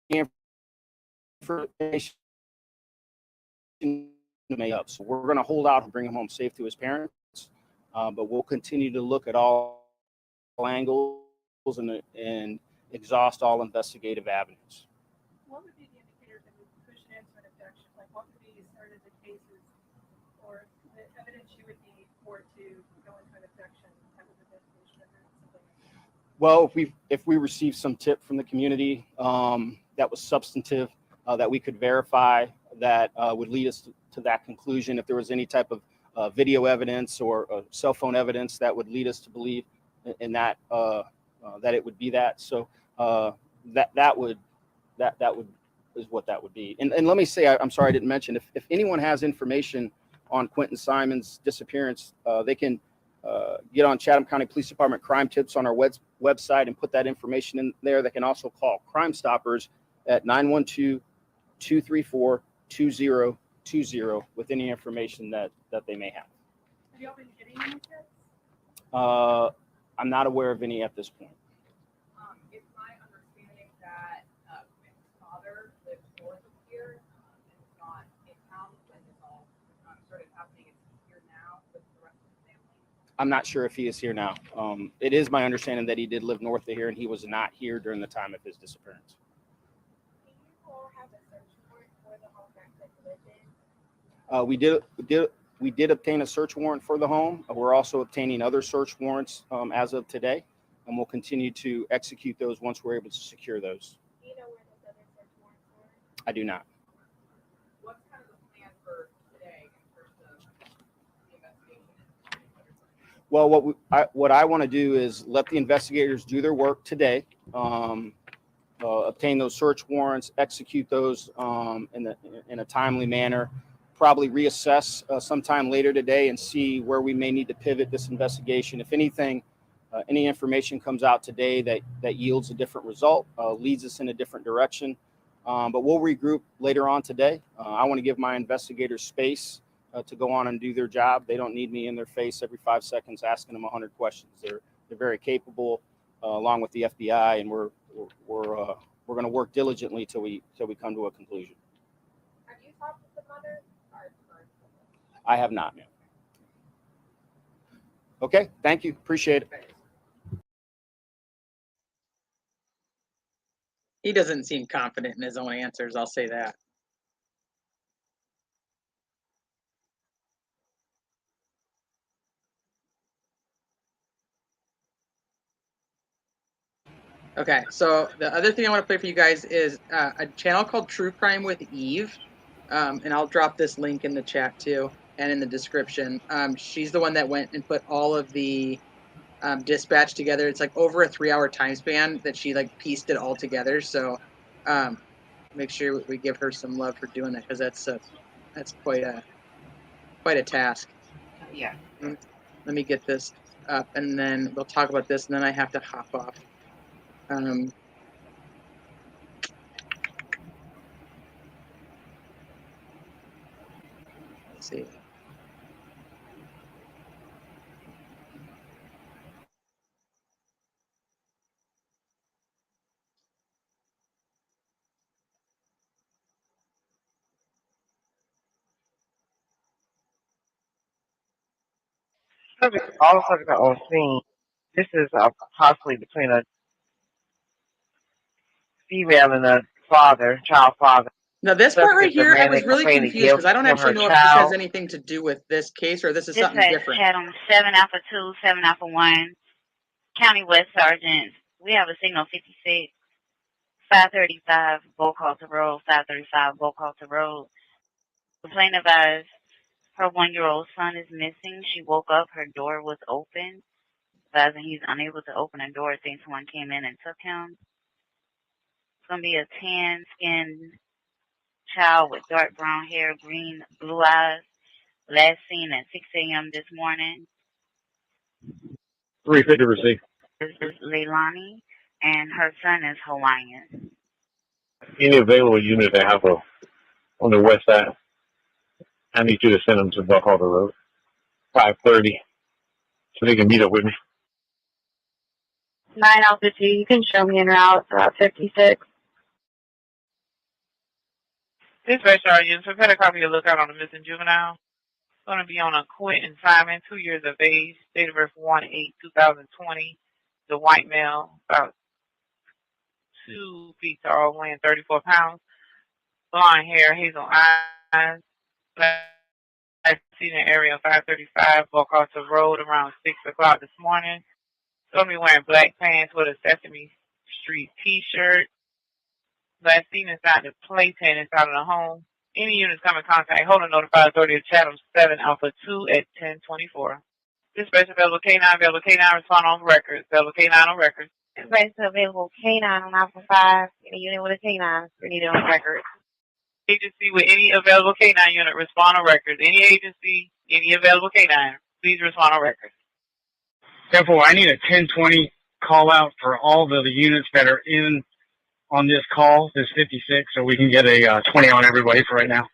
information to make up. So we're going to hold out and bring him home safe to his parents. But we'll continue to look at all angles and exhaust all investigative avenues. What would be the indicators that would push it into an abduction? Like, what would be sort of the cases or the evidence you would need for to go into an abduction type of investigation? Well, if we receive some tip from the community that was substantive, that we could verify, that would lead us to that conclusion. If there was any type of video evidence or cell phone evidence that would lead us to believe in that that it would be that. So that would is what that would be. And let me say, I'm sorry I didn't mention, if anyone has information on Quinton Simon's disappearance, they can get on Chatham County Police Department Crime Tips on our website and put that information in there. They can also call Crime Stoppers at 912-234-2020 with any information that they may have. Have you all been getting any tips? I'm not aware of any at this point. It's my understanding that Quinton's father lives north of here and is not in town when this all started happening. Is he here now with the rest of the family? I'm not sure if he is here now. It is my understanding that he did live north of here and he was not here during the time of his disappearance. Do you all have a search warrant for the home that lived in? We did obtain a search warrant for the home. We're also obtaining other search warrants as of today, and we'll continue to execute those once we're able to secure those. Do you know where those other search warrants were? I do not. What's kind of the plan for today in terms of the investigation? Well, what I want to do is let the investigators do their work today, obtain those search warrants, execute those in a timely manner. Probably reassess sometime later today and see where we may need to pivot this investigation. If anything, any information comes out today that yields a different result, leads us in a different direction. But we'll regroup later on today. I want to give my investigators space to go on and do their job. They don't need me in their face every 5 seconds asking them 100 questions. They're very capable, along with the FBI, and we're going to work diligently till we come to a conclusion. Have you talked with the mother? I have not, ma'am. Okay, thank you. Appreciate it. He doesn't seem confident in his own answers, I'll say that. Okay, so the other thing I want to play for you guys is a channel called True Crime with Eve. And I'll drop this link in the chat too and in the description. She's the one that went and put all of the dispatch together. It's like over a 3-hour time span that she like pieced it all together. So make sure we give her some love for doing that, because that's quite a task. Yeah. Let me get this up and then we'll talk about this, and then I have to hop off. Let's see. All of us are on scene. This is possibly between a female and a father, child father. Now this part right here, I was really confused because I don't actually know if this has anything to do with this case or this is something different. Chatham 7 Alpha 2, 7 Alpha 1, County West Sergeant. We have a signal 56, 535 Bocaulta Road, 535 Bocaulta Road. Complaint advised her 1-year-old son is missing. She woke up, her door was open. Advising he's unable to open the door. Thinks someone came in and took him. It's going to be a tan-skinned child with dark brown hair, green, blue eyes. Last seen at 6 a.m. this morning. 350 received. This is Leilani, and her son is Hawaiian. Any available unit they have on the west side, I need you to send them to Buckhalter Road, 530, so they can meet up with me. 9 Alpha 2, you can show me en route, Route 56. Dispatch sergeant, so I've had a copy of Lookout on a missing juvenile. It's going to be on a Quinton Simon, 2 years of age, date of birth 1/8/2020. The white male, about 2 feet tall, weighing 34 pounds. Blonde hair, hazel eyes. I've seen an area of 535 Bocaulta Road around 6 o'clock this morning. Going to be wearing black pants with a Sesame Street t-shirt. Last seen inside the playpen inside of the home. Any units come in contact, hold and notify authority of Chatham 7 Alpha 2 at 1024. Dispatch available K9, respond on records. Available K9 on records. Dispatch available K9 on Alpha 5. Any unit with a K9, we need it on record. Agency with any available K9 unit, respond on records. Any agency, any available K9, please respond on records. 10-4, I need a 1020 call out for all the units that are in on this call, this 56, so we can get a 20 on everybody for right now.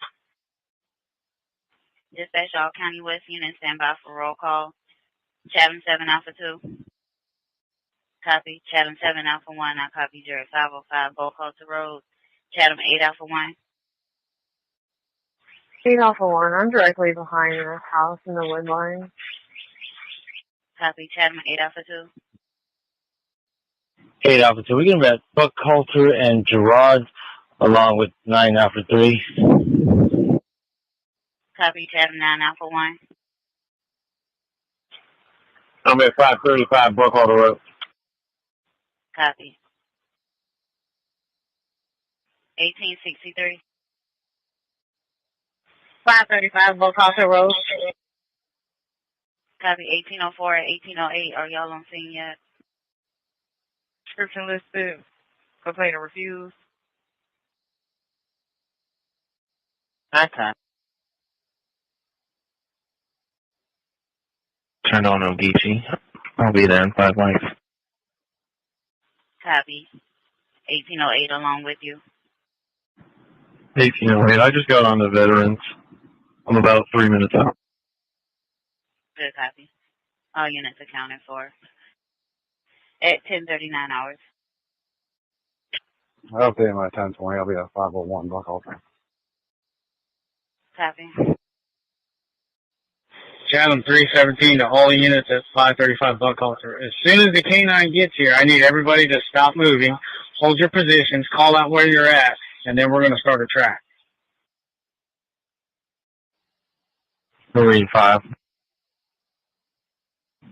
Dispatch all County West units stand by for roll call. Chatham 7 Alpha 2. Copy. Chatham 7 Alpha 1. I copy Jared 505 Bocaulta Road. Chatham 8 Alpha 1. 8 Alpha 1, I'm directly behind this house in the wood line. Copy. Chatham 8 Alpha 2. 8 Alpha 2. We're going to be at Buckhalter and Gerard, along with 9 Alpha 3. Copy. Chatham 9 Alpha 1. I'm at 535 Buckhalter Road. Copy. 1863. 535 Bocaulta Road. Copy. 1804 and 1808. Are y'all on scene yet? Description listed. Complaint refused. Okay. Turn on Ogeechee. I'll be there in 5 minutes. Copy. 1808 along with you. 1808. I just got on the veterans. I'm about 3 minutes out. Good copy. All units accounted for. At 10:39 hours. I'll be in my 1020. I'll be at 501 Buckhalter. Copy. Chatham 317 to all units at 535 Buckhalter. As soon as the K9 gets here, I need everybody to stop moving, hold your positions, call out where you're at, and then we're going to start a track. Marine 5.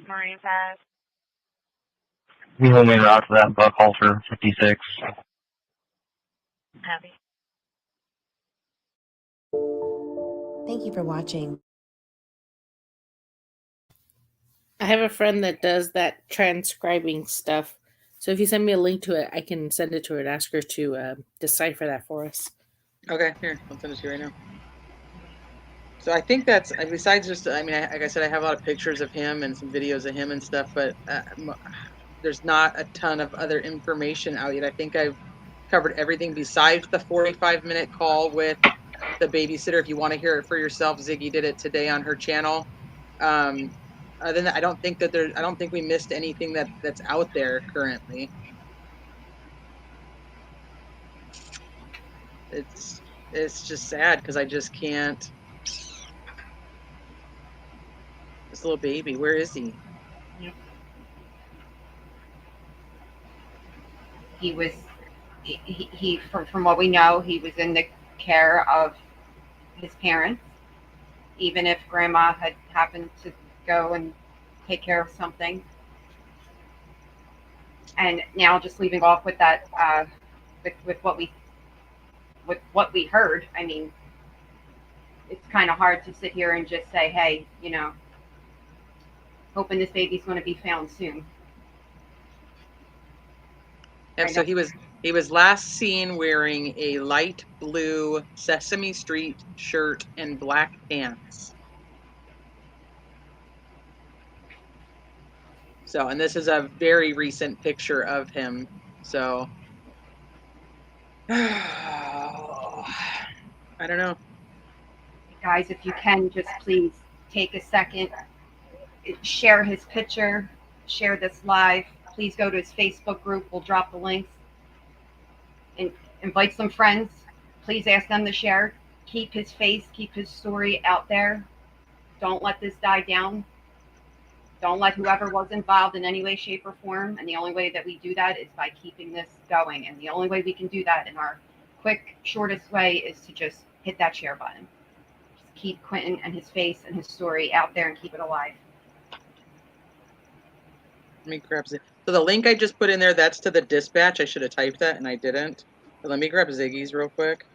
Marine 5. You hold me out to that Buckhalter 56. Copy. Thank you for watching. I have a friend that does that transcribing stuff. So if you send me a link to it, I can send it to her and ask her to decipher that for us. Okay, here, I'll send it to you right now. So I think that's, besides just, I mean, like I said, I have a lot of pictures of him and some videos of him and stuff, but there's not a ton of other information out yet. I think I've covered everything besides the 45-minute call with the Babysitter. If you want to hear it for yourself, Ziggy did it today on her channel. Other than that, I don't think we missed anything that's out there currently. It's just sad because I just can't. This little baby, where is he? He was, he from what we know, he was in the care of his parents. Even if grandma had happened to go and take care of something. And now just leaving off with that, with what we heard, I mean, it's kind of hard to sit here and just say, hey, you know, hoping this baby's going to be found soon. Yep, so he was last seen wearing a light blue Sesame Street shirt and black pants. So, and this is a very recent picture of him. So, I don't know. Guys, if you can, just please take a second, share his picture, share this live. Please go to his Facebook group. We'll drop the links. And invite some friends. Please ask them to share. Keep his face, keep his story out there. Don't let this die down. Don't let whoever was involved in any way, shape, or form. And the only way that we do that is by keeping this going. And the only way we can do that in our quick, shortest way is to just hit that share button. Just keep Quinton and his face and his story out there and keep it alive. Let me grab it. So the link I just put in there, that's to the dispatch. I should have typed that and I didn't. But let me grab Ziggy's real quick.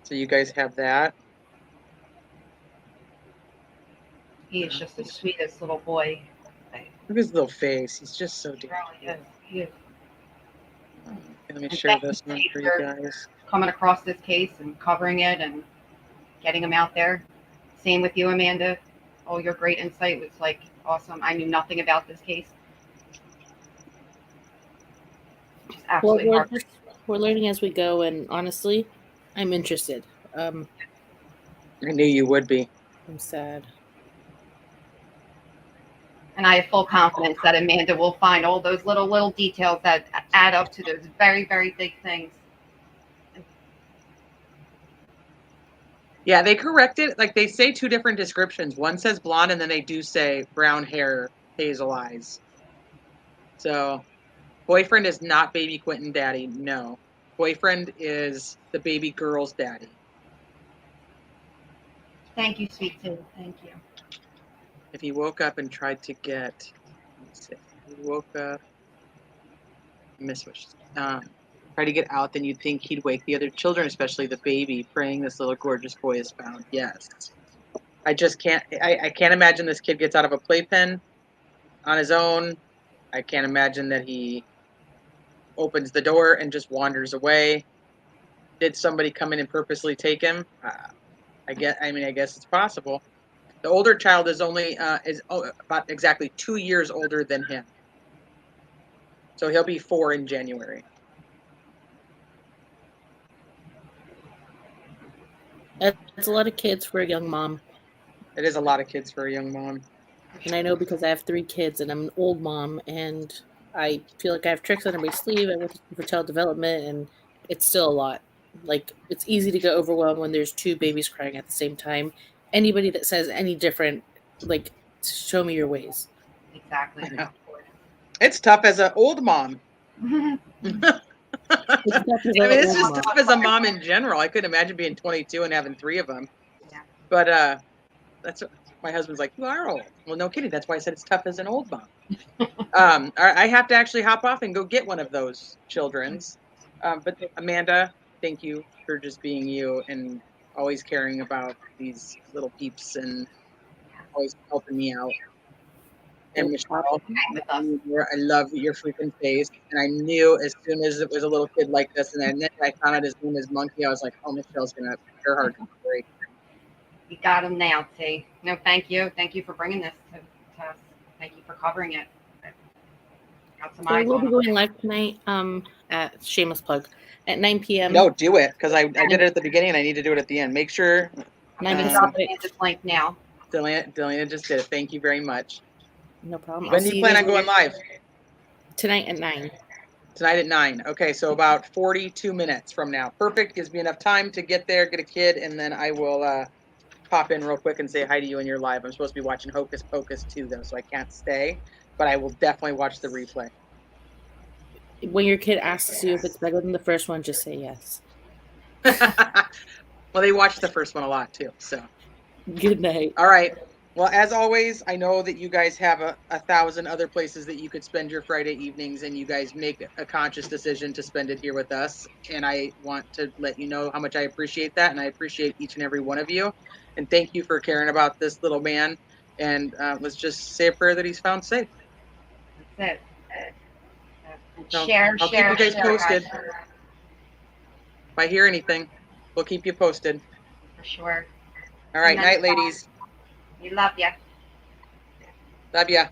So you guys have that. He is just the sweetest little boy. Look at his little face. He's just so dear. He is. Let me share this one for you guys. Coming across this case and covering it and getting him out there. Same with you, Amanda. All your great insight was like awesome. I knew nothing about this case. Just absolutely we're learning as we go, and honestly, I'm interested. I knew you would be. I'm sad. And I have full confidence that Amanda will find all those little details that add up to those very, very big things. Yeah, they corrected, like they say two different descriptions. One says blonde and then they do say brown hair, hazel eyes. So boyfriend is not baby Quinton daddy. No. Boyfriend is the baby girl's daddy. Thank you, sweet Sue. Thank you. If he woke up and tried to get, let's see, if he woke up, try to get out, then you'd think he'd wake the other children, especially the baby, praying this little gorgeous boy is found. Yes. I just can't, I can't imagine this kid gets out of a playpen on his own. I can't imagine that he opens the door and just wanders away. Did somebody come in and purposely take him? I guess it's possible. The older child is only about exactly 2 years older than him. So he'll be 4 in January. That's a lot of kids for a young mom. It is a lot of kids for a young mom. And I know because I have 3 kids and I'm an old mom and I feel like I have tricks under my sleeve. I went for child development and it's still a lot. Like, it's easy to get overwhelmed when there's 2 babies crying at the same time. Anybody that says any different, like, show me your ways. Exactly. It's tough as an old mom. I mean, this is tough as a mom in general. I couldn't imagine being 22 and having 3 of them. Yeah. But that's what my husband's like, you are old. Well, no kidding. That's why I said it's tough as an old mom. I have to actually hop off and go get one of those children's. But Amanda, thank you for just being you and always caring about these little peeps and always helping me out. And Michelle, I love your freaking face. And I knew as soon as it was a little kid like this, and then I found out his name is Monkey, I was like, oh, Michelle's gonna, her heart gonna break. You got him now, T. No, thank you. Thank you for bringing this to us. Thank you for covering it. Got some So eyes we'll on be them. going live tonight. At shameless plug at 9 p.m. No, do it because I did it at the beginning and I need to do it at the end. Make sure. This link now. Delana just did it. Thank you very much. No problem. When do you plan on going live? Tonight at 9. Tonight at 9. Okay, so about 42 minutes from now. Perfect. Gives me enough time to get there, get a kid, and then I will pop in real quick and say hi to you in your live. I'm supposed to be watching Hocus Pocus 2 though, so I can't stay, but I will definitely watch the replay. When your kid asks you if it's better than the first one, just say yes. Well, they watched the first one a lot too, so. Good night. All right. Well, as always, I know that you guys have a 1,000 other places that you could spend your Friday evenings, and you guys make a conscious decision to spend it here with us. And I want to let you know how much I appreciate that, and I appreciate each and every one of you. And thank you for caring about this little man. And let's just say a prayer that he's found safe. That's it. So Share, I'll share, keep you guys share, posted. guys. If I hear anything, we'll keep you posted. For sure. All right, And then, night, ladies. We love you. Love ya.